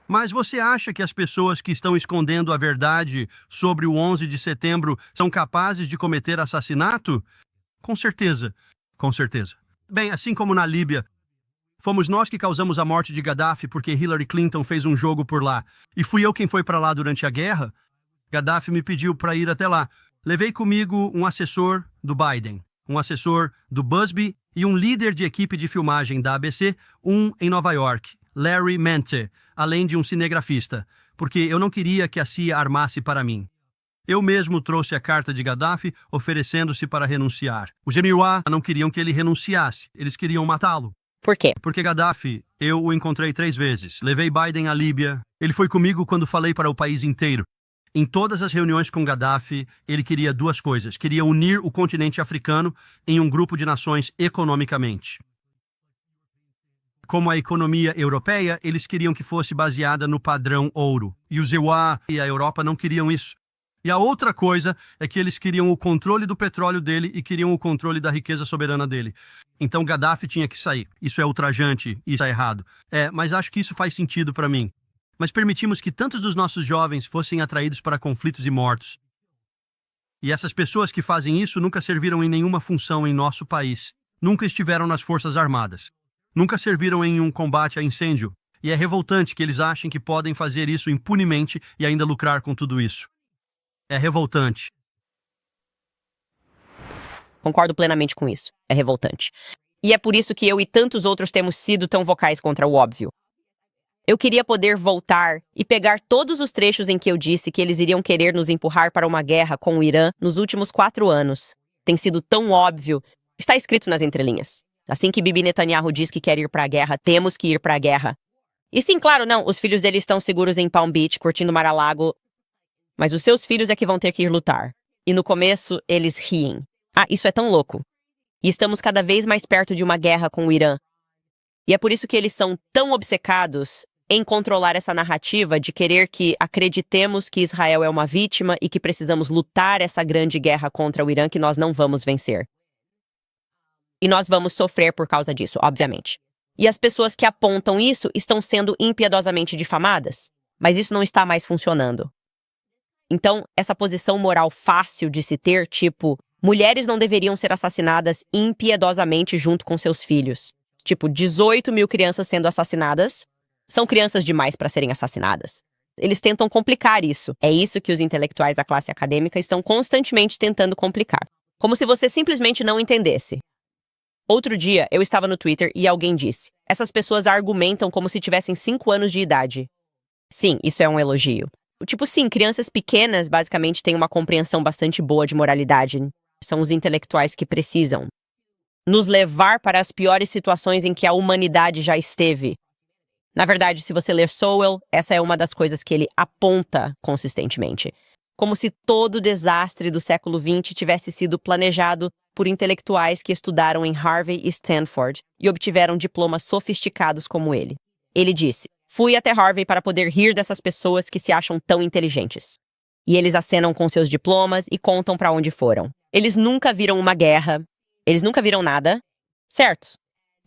Mas você acha que as pessoas que estão escondendo a verdade sobre o 11 de setembro são capazes de cometer assassinato? Com certeza. Com certeza. Bem, assim como na Líbia, fomos nós que causamos a morte de Gaddafi porque Hillary Clinton fez um jogo por lá. E fui eu quem foi para lá durante a guerra. Gaddafi me pediu para ir até lá. Levei comigo um assessor do Biden, um assessor do Busby e um líder de equipe de filmagem da ABC, um em Nova York, Larry Mente, além de um cinegrafista, porque eu não queria que a CIA armasse para mim. Eu mesmo trouxe a carta de Gaddafi oferecendo-se para renunciar. Os Emiruá não queriam que ele renunciasse, eles queriam matá-lo. Por quê? Porque Gaddafi, eu o encontrei 3 vezes. Levei Biden à Líbia. Ele foi comigo quando falei para o país inteiro. Em todas as reuniões com Gaddafi, ele queria duas coisas. Queria unir o continente africano em um grupo de nações economicamente. Como a economia europeia, eles queriam que fosse baseada no padrão ouro. E os EUA e a Europa não queriam isso. E a outra coisa é que eles queriam o controle do petróleo dele e queriam o controle da riqueza soberana dele. Então Gaddafi tinha que sair. Isso é ultrajante, isso é errado. Mas acho que isso faz sentido para mim. Mas permitimos que tantos dos nossos jovens fossem atraídos para conflitos e mortos. E essas pessoas que fazem isso nunca serviram em nenhuma função em nosso país. Nunca estiveram nas Forças Armadas. Nunca serviram em um combate a incêndio. E é revoltante que eles achem que podem fazer isso impunemente e ainda lucrar com tudo isso. É revoltante. Concordo plenamente com isso. É revoltante. E é por isso que eu e tantos outros temos sido tão vocais contra o óbvio. Eu queria poder voltar e pegar todos os trechos em que eu disse que eles iriam querer nos empurrar para uma guerra com o Irã nos últimos 4 anos. Tem sido tão óbvio. Está escrito nas entrelinhas. Assim que Bibi Netanyahu diz que quer ir para a guerra, temos que ir para a guerra. E sim, claro, não, os filhos dele estão seguros em Palm Beach, curtindo Mar-a-Lago. Mas os seus filhos é que vão ter que ir lutar. E no começo, eles riem. Isso é tão louco. E estamos cada vez mais perto de uma guerra com o Irã. E é por isso que eles são tão obcecados em controlar essa narrativa de querer que acreditemos que Israel é uma vítima e que precisamos lutar essa grande guerra contra o Irã que nós não vamos vencer. E nós vamos sofrer por causa disso, obviamente. E as pessoas que apontam isso estão sendo impiedosamente difamadas. Mas isso não está mais funcionando. Então, essa posição moral fácil de se ter, tipo, mulheres não deveriam ser assassinadas impiedosamente junto com seus filhos. Tipo, 18 mil crianças sendo assassinadas. São crianças demais para serem assassinadas. Eles tentam complicar isso. É isso que os intelectuais da classe acadêmica estão constantemente tentando complicar. Como se você simplesmente não entendesse. Outro dia, eu estava no Twitter e alguém disse: essas pessoas argumentam como se tivessem 5 anos de idade. Sim, isso é um elogio. Tipo, sim, crianças pequenas basicamente têm uma compreensão bastante boa de moralidade. São os intelectuais que precisam nos levar para as piores situações em que a humanidade já esteve. Na verdade, se você ler Sowell, essa é uma das coisas que ele aponta consistentemente. Como se todo o desastre do século XX tivesse sido planejado por intelectuais que estudaram em Harvard e Stanford e obtiveram diplomas sofisticados como ele. Ele disse: fui até Harvard para poder rir dessas pessoas que se acham tão inteligentes. E eles acenam com seus diplomas e contam para onde foram. Eles nunca viram uma guerra. Eles nunca viram nada, certo?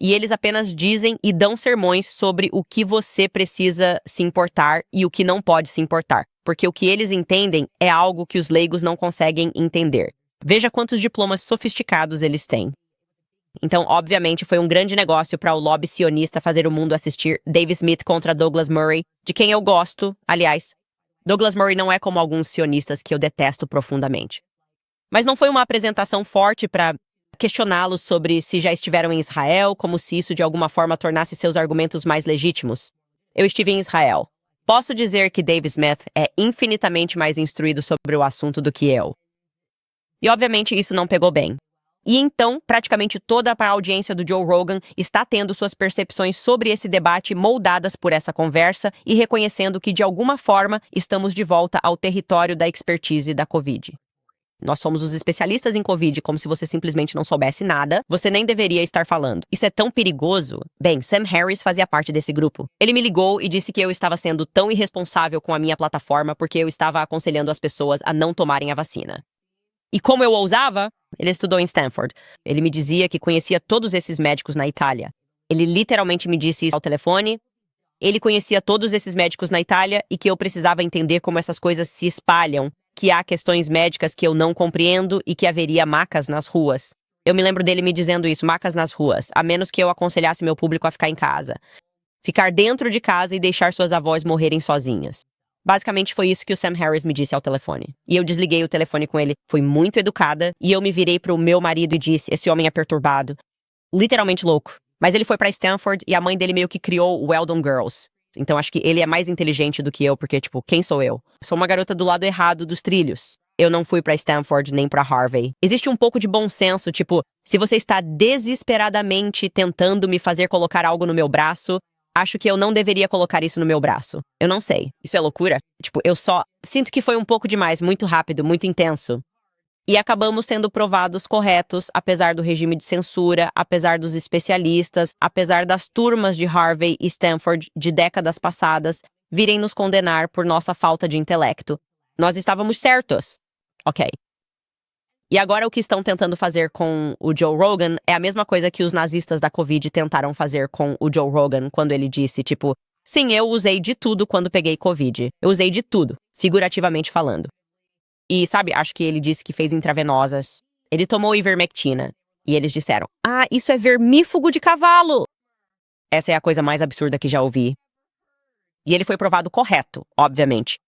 E eles apenas dizem e dão sermões sobre o que você precisa se importar e o que não pode se importar. Porque o que eles entendem é algo que os leigos não conseguem entender. Veja quantos diplomas sofisticados eles têm. Então, obviamente, foi um grande negócio para o lobby sionista fazer o mundo assistir Dave Smith contra Douglas Murray, de quem eu gosto, aliás. Douglas Murray não é como alguns sionistas que eu detesto profundamente. Mas não foi uma apresentação forte para questioná-los sobre se já estiveram em Israel, como se isso de alguma forma tornasse seus argumentos mais legítimos. Eu estive em Israel. Posso dizer que Dave Smith é infinitamente mais instruído sobre o assunto do que eu. E obviamente isso não pegou bem. E então, praticamente toda a audiência do Joe Rogan está tendo suas percepções sobre esse debate moldadas por essa conversa e reconhecendo que, de alguma forma, estamos de volta ao território da expertise da Covid. Nós somos os especialistas em Covid, como se você simplesmente não soubesse nada, você nem deveria estar falando. Isso é tão perigoso. Bem, Sam Harris fazia parte desse grupo. Ele me ligou e disse que eu estava sendo tão irresponsável com a minha plataforma porque eu estava aconselhando as pessoas a não tomarem a vacina. E como eu ousava? Ele estudou em Stanford. Ele me dizia que conhecia todos esses médicos na Itália. Ele literalmente me disse isso ao telefone. Ele conhecia todos esses médicos na Itália e que eu precisava entender como essas coisas se espalham, que há questões médicas que eu não compreendo e que haveria macas nas ruas. Eu me lembro dele me dizendo isso, macas nas ruas, a menos que eu aconselhasse meu público a ficar em casa. Ficar dentro de casa e deixar suas avós morrerem sozinhas. Basicamente foi isso que o Sam Harris me disse ao telefone. E eu desliguei o telefone com ele. Fui muito educada e eu me virei pro meu marido e disse: esse homem é perturbado. Literalmente louco. Mas ele foi pra Stanford e a mãe dele meio que criou o Weldon Girls. Então acho que ele é mais inteligente do que eu, porque, tipo, quem sou eu? Sou uma garota do lado errado dos trilhos. Eu não fui pra Stanford nem pra Harvard. Existe um pouco de bom senso, tipo, se você está desesperadamente tentando me fazer colocar algo no meu braço, Acho que eu não deveria colocar isso no meu braço. Eu não sei. Isso é loucura? Tipo, eu só sinto que foi um pouco demais, muito rápido, muito intenso. E acabamos sendo provados corretos, apesar do regime de censura, apesar dos especialistas, apesar das turmas de Harvard e Stanford de décadas passadas virem nos condenar por nossa falta de intelecto. Nós estávamos certos. Ok. E agora o que estão tentando fazer com o Joe Rogan é a mesma coisa que os nazistas da Covid tentaram fazer com o Joe Rogan quando ele disse, tipo, sim, eu usei de tudo quando peguei Covid. Eu usei de tudo, figurativamente falando. E, sabe, acho que ele disse que fez intravenosas. Ele tomou ivermectina. E eles disseram, ah, isso é vermífugo de cavalo! Essa é a coisa mais absurda que já ouvi. E ele foi provado correto, obviamente.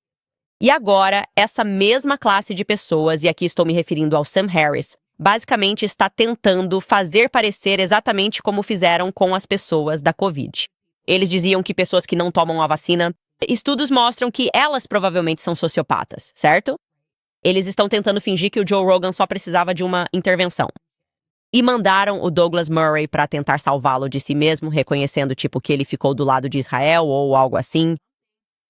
E agora, essa mesma classe de pessoas, e aqui estou me referindo ao Sam Harris, basicamente está tentando fazer parecer exatamente como fizeram com as pessoas da Covid. Eles diziam que pessoas que não tomam a vacina, estudos mostram que elas provavelmente são sociopatas, certo? Eles estão tentando fingir que o Joe Rogan só precisava de uma intervenção. E mandaram o Douglas Murray para tentar salvá-lo de si mesmo, reconhecendo tipo que ele ficou do lado de Israel ou algo assim.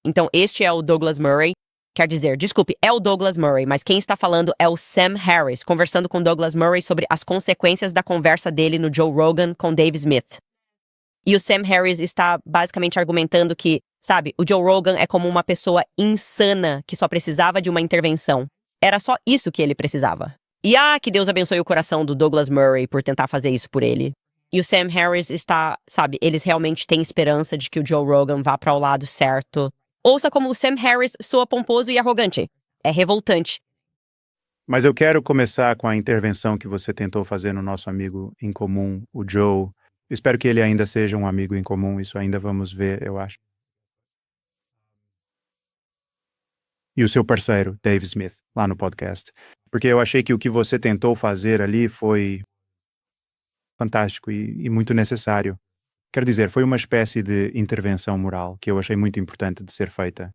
Então este é o Douglas Murray. Quer dizer, desculpe, é o Douglas Murray, mas quem está falando é o Sam Harris, conversando com Douglas Murray sobre as consequências da conversa dele no Joe Rogan com Dave Smith. E o Sam Harris está basicamente argumentando que, sabe, o Joe Rogan é como uma pessoa insana que só precisava de uma intervenção. Era só isso que ele precisava. E que Deus abençoe o coração do Douglas Murray por tentar fazer isso por ele. E o Sam Harris está, sabe, eles realmente têm esperança de que o Joe Rogan vá para o lado certo. Ouça como o Sam Harris soa pomposo e arrogante. É revoltante. Mas eu quero começar com a intervenção que você tentou fazer no nosso amigo em comum, o Joe. Espero que ele ainda seja um amigo em comum, isso ainda vamos ver, eu acho. E o seu parceiro, Dave Smith, lá no podcast. Porque eu achei que o que você tentou fazer ali foi fantástico e muito necessário. Quero dizer, foi uma espécie de intervenção moral que eu achei muito importante de ser feita.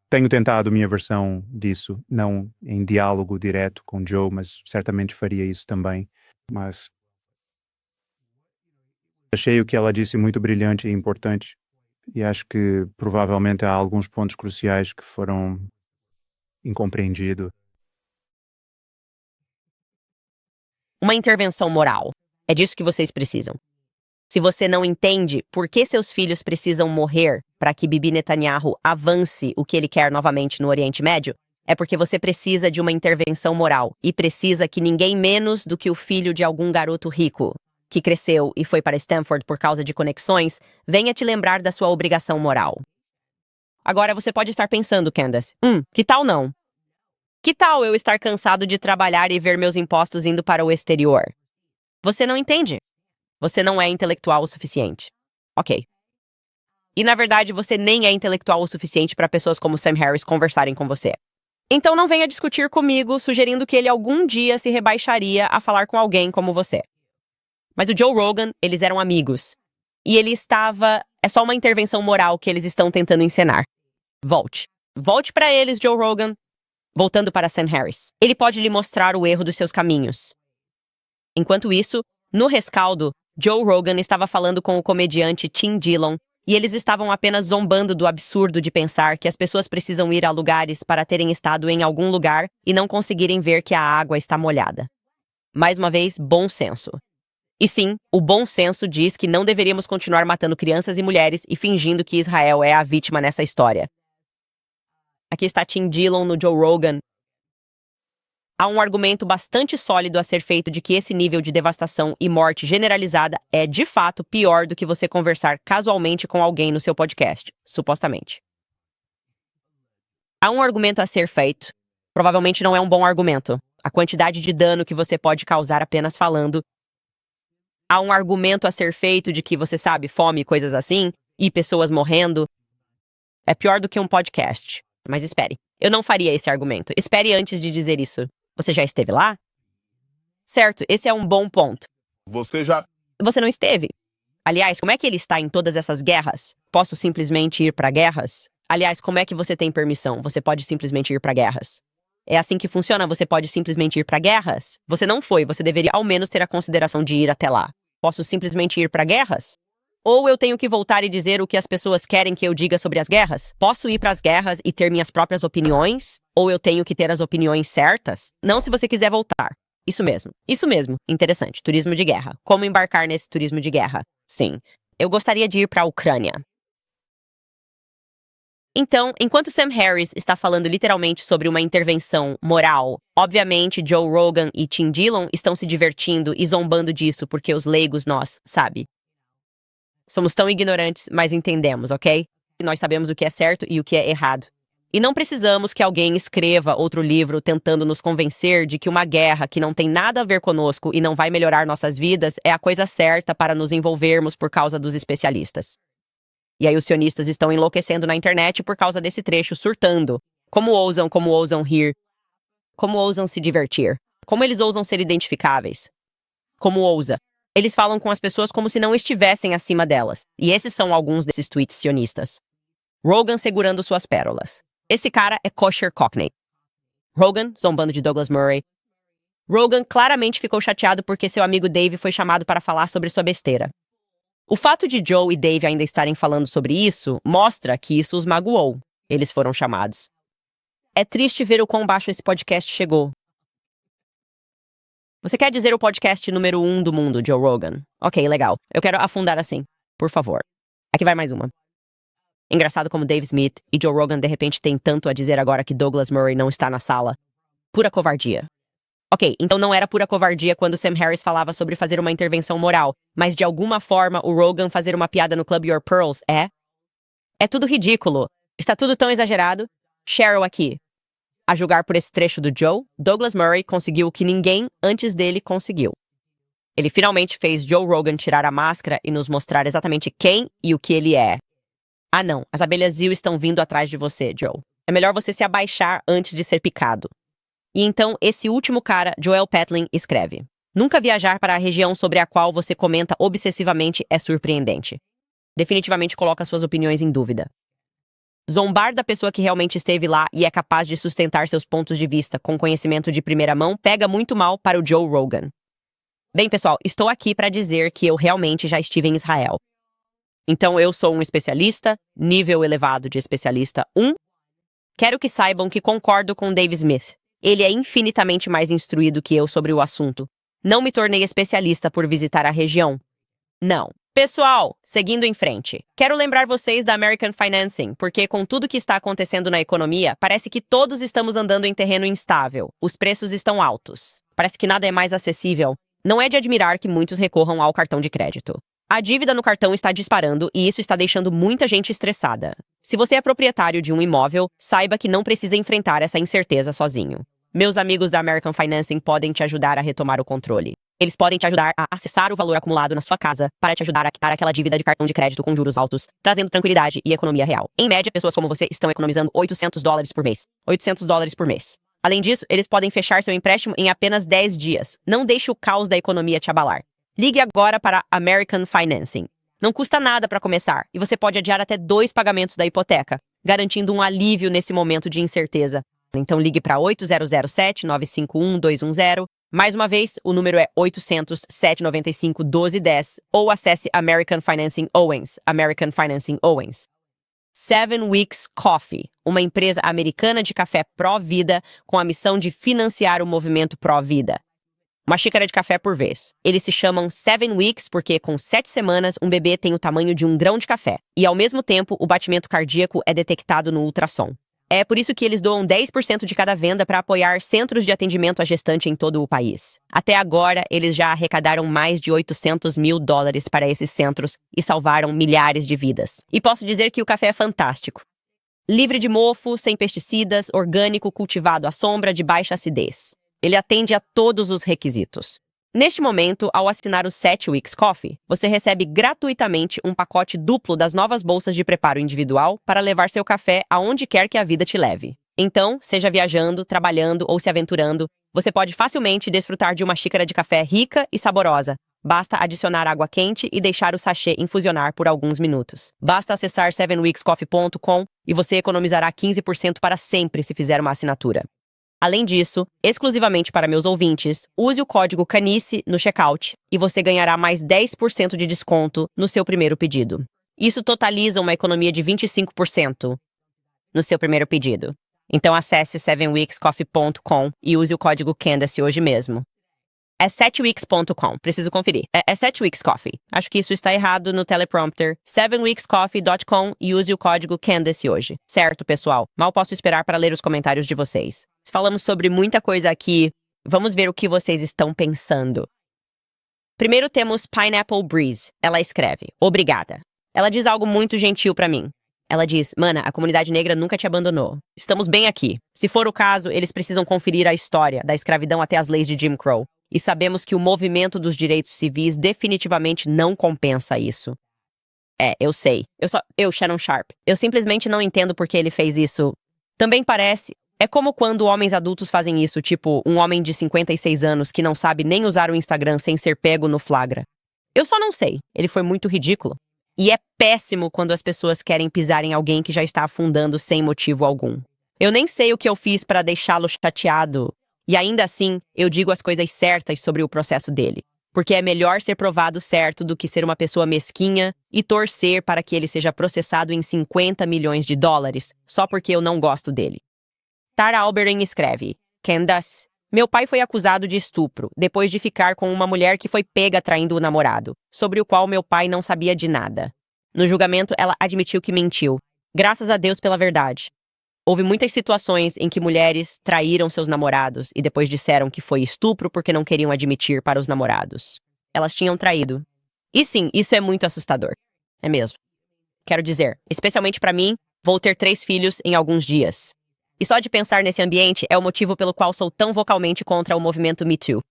Tenho tentado minha versão disso, não em diálogo direto com Joe, mas certamente faria isso também. Mas achei o que ela disse muito brilhante e importante. E acho que provavelmente há alguns pontos cruciais que foram incompreendidos. Uma intervenção moral. É disso que vocês precisam. Se você não entende por que seus filhos precisam morrer para que Bibi Netanyahu avance o que ele quer novamente no Oriente Médio, é porque você precisa de uma intervenção moral e precisa que ninguém menos do que o filho de algum garoto rico, que cresceu e foi para Stanford por causa de conexões, venha te lembrar da sua obrigação moral. Agora você pode estar pensando, Candace, que tal não? Que tal eu estar cansado de trabalhar e ver meus impostos indo para o exterior? Você não entende. Você não é intelectual o suficiente. Ok. E na verdade você nem é intelectual o suficiente para pessoas como Sam Harris conversarem com você. Então não venha discutir comigo sugerindo que ele algum dia se rebaixaria a falar com alguém como você. Mas o Joe Rogan, eles eram amigos. E ele estava... É só uma intervenção moral que eles estão tentando encenar. Volte. Volte para eles, Joe Rogan. Voltando para Sam Harris. Ele pode lhe mostrar o erro dos seus caminhos. Enquanto isso, no rescaldo, Joe Rogan estava falando com o comediante Tim Dillon e eles estavam apenas zombando do absurdo de pensar que as pessoas precisam ir a lugares para terem estado em algum lugar e não conseguirem ver que a água está molhada. Mais uma vez, bom senso. E sim, o bom senso diz que não deveríamos continuar matando crianças e mulheres e fingindo que Israel é a vítima nessa história. Aqui está Tim Dillon no Joe Rogan. Há um argumento bastante sólido a ser feito de que esse nível de devastação e morte generalizada é, de fato, pior do que você conversar casualmente com alguém no seu podcast, supostamente. Há um argumento a ser feito. Provavelmente não é um bom argumento. A quantidade de dano que você pode causar apenas falando. Há um argumento a ser feito de que você sabe, fome e coisas assim, e pessoas morrendo. É pior do que um podcast. Mas espere, eu não faria esse argumento. Espere antes de dizer isso. Você já esteve lá? Certo, esse é um bom ponto. Você não esteve. Aliás, como é que ele está em todas essas guerras? Posso simplesmente ir para guerras? Aliás, como é que você tem permissão? Você pode simplesmente ir para guerras. É assim que funciona? Você pode simplesmente ir para guerras? Você não foi, você deveria ao menos ter a consideração de ir até lá. Posso simplesmente ir para guerras? Ou eu tenho que voltar e dizer o que as pessoas querem que eu diga sobre as guerras? Posso ir para as guerras e ter minhas próprias opiniões? Ou eu tenho que ter as opiniões certas? Não se você quiser voltar. Isso mesmo. Isso mesmo. Interessante. Turismo de guerra. Como embarcar nesse turismo de guerra? Sim. Eu gostaria de ir para a Ucrânia. Então, enquanto Sam Harris está falando literalmente sobre uma intervenção moral, obviamente Joe Rogan e Tim Dillon estão se divertindo e zombando disso porque os leigos nós, sabe? Somos tão ignorantes, mas entendemos, ok? Nós sabemos o que é certo e o que é errado. E não precisamos que alguém escreva outro livro tentando nos convencer de que uma guerra que não tem nada a ver conosco e não vai melhorar nossas vidas é a coisa certa para nos envolvermos por causa dos especialistas. E aí os sionistas estão enlouquecendo na internet por causa desse trecho, surtando. Como ousam rir? Como ousam se divertir? Como eles ousam ser identificáveis? Como ousa? Eles falam com as pessoas como se não estivessem acima delas. E esses são alguns desses tweets sionistas. Rogan segurando suas pérolas. Esse cara é kosher cockney. Rogan zombando de Douglas Murray. Rogan claramente ficou chateado porque seu amigo Dave foi chamado para falar sobre sua besteira. O fato de Joe e Dave ainda estarem falando sobre isso mostra que isso os magoou. Eles foram chamados. É triste ver o quão baixo esse podcast chegou. Você quer dizer o podcast número 1 do mundo, Joe Rogan? Ok, legal. Eu quero afundar assim. Por favor. Aqui vai mais uma. Engraçado como Dave Smith e Joe Rogan de repente têm tanto a dizer agora que Douglas Murray não está na sala. Pura covardia. Ok, então não era pura covardia quando Sam Harris falava sobre fazer uma intervenção moral, mas de alguma forma o Rogan fazer uma piada no Club Your Pearls é? É tudo ridículo. Está tudo tão exagerado. Cheryl aqui. A julgar por esse trecho do Joe, Douglas Murray conseguiu o que ninguém antes dele conseguiu. Ele finalmente fez Joe Rogan tirar a máscara e nos mostrar exatamente quem e o que ele é. Ah não, as abelhas Zil estão vindo atrás de você, Joe. É melhor você se abaixar antes de ser picado. E então, esse último cara, Joel Petlin, escreve: Nunca viajar para a região sobre a qual você comenta obsessivamente é surpreendente. Definitivamente coloca suas opiniões em dúvida. Zombar da pessoa que realmente esteve lá e é capaz de sustentar seus pontos de vista com conhecimento de primeira mão pega muito mal para o Joe Rogan. Bem, pessoal, estou aqui para dizer que eu realmente já estive em Israel. Então eu sou um especialista, nível elevado de especialista 1. Quero que saibam que concordo com Dave Smith. Ele é infinitamente mais instruído que eu sobre o assunto. Não me tornei especialista por visitar a região. Não. Pessoal, seguindo em frente, quero lembrar vocês da American Financing, porque com tudo que está acontecendo na economia, parece que todos estamos andando em terreno instável. Os preços estão altos. Parece que nada é mais acessível. Não é de admirar que muitos recorram ao cartão de crédito. A dívida no cartão está disparando e isso está deixando muita gente estressada. Se você é proprietário de um imóvel, saiba que não precisa enfrentar essa incerteza sozinho. Meus amigos da American Financing podem te ajudar a retomar o controle. Eles podem te ajudar a acessar o valor acumulado na sua casa para te ajudar a quitar aquela dívida de cartão de crédito com juros altos, trazendo tranquilidade e economia real. Em média, pessoas como você estão economizando $800 por mês. $800 por mês. Além disso, eles podem fechar seu empréstimo em apenas 10 dias. Não deixe o caos da economia te abalar. Ligue agora para American Financing. Não custa nada para começar e você pode adiar até 2 pagamentos da hipoteca, garantindo um alívio nesse momento de incerteza. Então ligue para 8007-951-210. Mais uma vez, o número é 800-795-1210 ou acesse American Financing Owens, American Financing Owens. 7 Weeks Coffee, uma empresa americana de café pró-vida com a missão de financiar o movimento pró-vida. Uma xícara de café por vez. Eles se chamam 7 Weeks porque, com 7 semanas, um bebê tem o tamanho de um grão de café. E, ao mesmo tempo, o batimento cardíaco é detectado no ultrassom. É por isso que eles doam 10% de cada venda para apoiar centros de atendimento à gestante em todo o país. Até agora, eles já arrecadaram mais de $800 mil para esses centros e salvaram milhares de vidas. E posso dizer que o café é fantástico. Livre de mofo, sem pesticidas, orgânico, cultivado à sombra, de baixa acidez. Ele atende a todos os requisitos. Neste momento, ao assinar o 7 Weeks Coffee, você recebe gratuitamente um pacote duplo das novas bolsas de preparo individual para levar seu café aonde quer que a vida te leve. Então, seja viajando, trabalhando ou se aventurando, você pode facilmente desfrutar de uma xícara de café rica e saborosa. Basta adicionar água quente e deixar o sachê infusionar por alguns minutos. Basta acessar 7weekscoffee.com e você economizará 15% para sempre se fizer uma assinatura. Além disso, exclusivamente para meus ouvintes, use o código CANICE no checkout e você ganhará mais 10% de desconto no seu primeiro pedido. Isso totaliza uma economia de 25% no seu primeiro pedido. Então acesse 7weekscoffee.com e use o código Candace hoje mesmo. É 7weeks.com, preciso conferir. É 7weeks Coffee. Acho que isso está errado no teleprompter. 7weekscoffee.com e use o código Candace hoje. Certo, pessoal? Mal posso esperar para ler os comentários de vocês. Falamos sobre muita coisa aqui. Vamos ver o que vocês estão pensando. Primeiro temos Pineapple Breeze. Ela escreve: obrigada. Ela diz algo muito gentil para mim. Ela diz: mana, a comunidade negra nunca te abandonou. Estamos bem aqui. Se for o caso, eles precisam conferir a história, da escravidão até as leis de Jim Crow. E sabemos que o movimento dos direitos civis definitivamente não compensa isso. Eu sei. Shannon Sharp. Eu simplesmente não entendo por que ele fez isso. Também parece... É como quando homens adultos fazem isso, tipo um homem de 56 anos que não sabe nem usar o Instagram sem ser pego no flagra. Eu só não sei. Ele foi muito ridículo. E é péssimo quando as pessoas querem pisar em alguém que já está afundando sem motivo algum. Eu nem sei o que eu fiz para deixá-lo chateado. E ainda assim, eu digo as coisas certas sobre o processo dele. Porque é melhor ser provado certo do que ser uma pessoa mesquinha e torcer para que ele seja processado em 50 milhões de dólares só porque eu não gosto dele. Tara Alberin escreve: Candace, meu pai foi acusado de estupro depois de ficar com uma mulher que foi pega traindo o namorado, sobre o qual meu pai não sabia de nada. No julgamento, ela admitiu que mentiu. Graças a Deus pela verdade. Houve muitas situações em que mulheres traíram seus namorados e depois disseram que foi estupro porque não queriam admitir para os namorados. Elas tinham traído. E sim, isso é muito assustador. É mesmo. Quero dizer, especialmente para mim, vou ter 3 filhos em alguns dias. E só de pensar nesse ambiente é o motivo pelo qual sou tão vocalmente contra o movimento Me Too.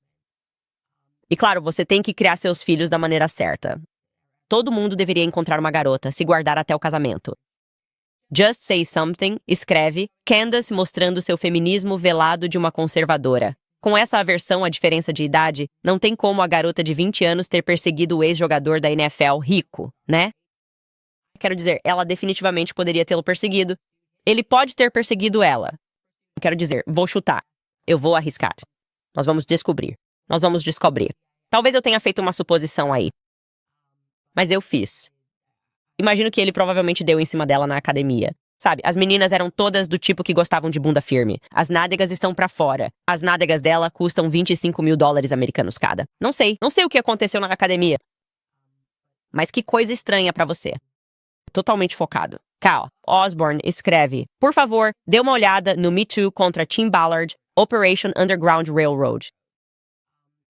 E claro, você tem que criar seus filhos da maneira certa. Todo mundo deveria encontrar uma garota, se guardar até o casamento. Just Say Something escreve: Candace mostrando seu feminismo velado de uma conservadora. Com essa aversão à diferença de idade, não tem como a garota de 20 anos ter perseguido o ex-jogador da NFL rico, né? Quero dizer, ela definitivamente poderia tê-lo perseguido. Ele pode ter perseguido ela. Quero dizer, vou chutar. Eu vou arriscar. Nós vamos descobrir. Nós vamos descobrir. Talvez eu tenha feito uma suposição aí. Mas eu fiz. Imagino que ele provavelmente deu em cima dela na academia. Sabe, as meninas eram todas do tipo que gostavam de bunda firme. As nádegas estão pra fora. As nádegas dela custam 25 mil dólares americanos cada. Não sei o que aconteceu na academia. Mas que coisa estranha pra você. Totalmente focado. Cal Osborne escreve: por favor, dê uma olhada no Me Too contra Tim Ballard, Operation Underground Railroad.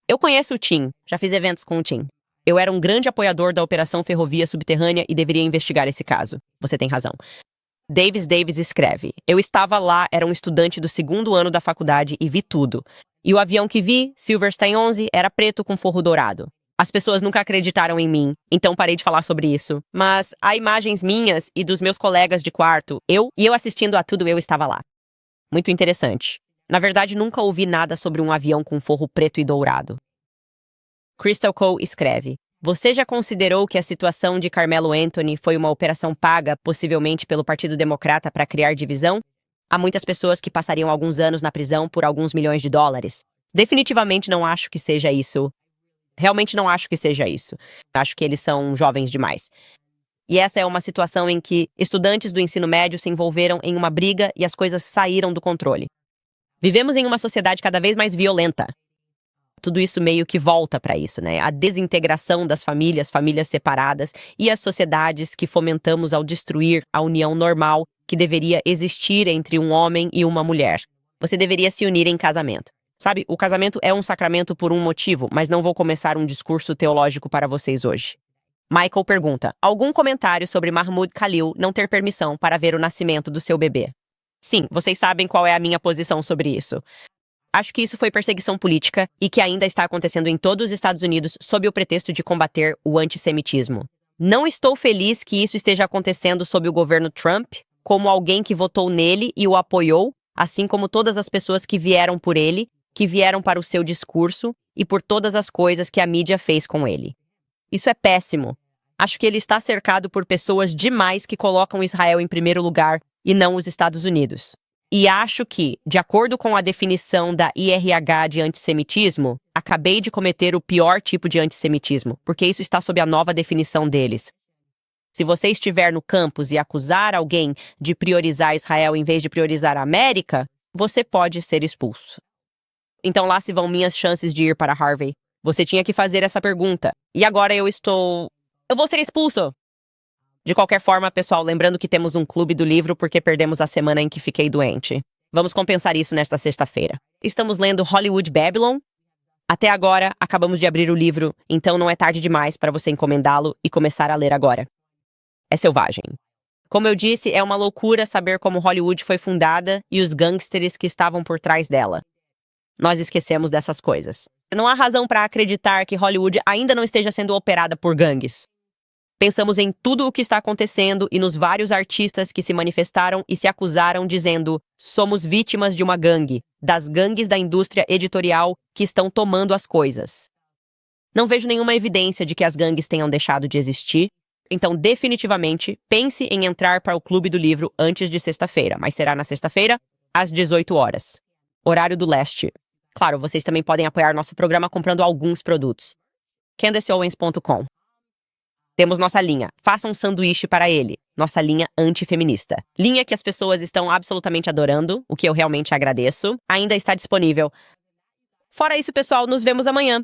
Eu conheço o Tim, já fiz eventos com o Tim. Eu era um grande apoiador da Operação Ferrovia Subterrânea e deveria investigar esse caso. Você tem razão. Davis escreve: eu estava lá, era um estudante do 2º ano da faculdade e vi tudo. E o avião que vi, Silverstein 11, era preto com forro dourado. As pessoas nunca acreditaram em mim, então parei de falar sobre isso. Mas há imagens minhas e dos meus colegas de quarto, eu assistindo a tudo, eu estava lá. Muito interessante. Na verdade, nunca ouvi nada sobre um avião com forro preto e dourado. Crystal Cole escreve: você já considerou que a situação de Carmelo Anthony foi uma operação paga, possivelmente pelo Partido Democrata, para criar divisão? Há muitas pessoas que passariam alguns anos na prisão por alguns milhões de dólares. Definitivamente não acho que seja isso. Realmente não acho que seja isso. Acho que eles são jovens demais. E essa é uma situação em que estudantes do ensino médio se envolveram em uma briga e as coisas saíram do controle. Vivemos em uma sociedade cada vez mais violenta. Tudo isso meio que volta para isso, né? A desintegração das famílias separadas e as sociedades que fomentamos ao destruir a união normal que deveria existir entre um homem e uma mulher. Você deveria se unir em casamento. Sabe, o casamento é um sacramento por um motivo, mas não vou começar um discurso teológico para vocês hoje. Michael pergunta: algum comentário sobre Mahmoud Khalil não ter permissão para ver o nascimento do seu bebê? Sim, vocês sabem qual é a minha posição sobre isso. Acho que isso foi perseguição política e que ainda está acontecendo em todos os Estados Unidos sob o pretexto de combater o antissemitismo. Não estou feliz que isso esteja acontecendo sob o governo Trump, como alguém que votou nele e o apoiou, assim como todas as pessoas que vieram por ele, que vieram para o seu discurso e por todas as coisas que a mídia fez com ele. Isso é péssimo. Acho que ele está cercado por pessoas demais que colocam Israel em primeiro lugar e não os Estados Unidos. E acho que, de acordo com a definição da IRH de antissemitismo, acabei de cometer o pior tipo de antissemitismo, porque isso está sob a nova definição deles. Se você estiver no campus e acusar alguém de priorizar Israel em vez de priorizar a América, você pode ser expulso. Então lá se vão minhas chances de ir para Harvey. Você tinha que fazer essa pergunta. E agora eu vou ser expulso! De qualquer forma, pessoal, lembrando que temos um clube do livro porque perdemos a semana em que fiquei doente. Vamos compensar isso nesta sexta-feira. Estamos lendo Hollywood Babylon. Até agora, acabamos de abrir o livro, então não é tarde demais para você encomendá-lo e começar a ler agora. É selvagem. Como eu disse, é uma loucura saber como Hollywood foi fundada e os gangsters que estavam por trás dela. Nós esquecemos dessas coisas. Não há razão para acreditar que Hollywood ainda não esteja sendo operada por gangues. Pensamos em tudo o que está acontecendo e nos vários artistas que se manifestaram e se acusaram dizendo: somos vítimas de uma gangue, das gangues da indústria editorial que estão tomando as coisas. Não vejo nenhuma evidência de que as gangues tenham deixado de existir, então definitivamente pense em entrar para o Clube do Livro antes de sexta-feira, mas será na sexta-feira, às 18 horas. Horário do leste. Claro, vocês também podem apoiar nosso programa comprando alguns produtos. CandaceOwens.com. Temos nossa linha, faça um sanduíche para ele, nossa linha antifeminista. Linha que as pessoas estão absolutamente adorando, o que eu realmente agradeço, ainda está disponível. Fora isso, pessoal, nos vemos amanhã.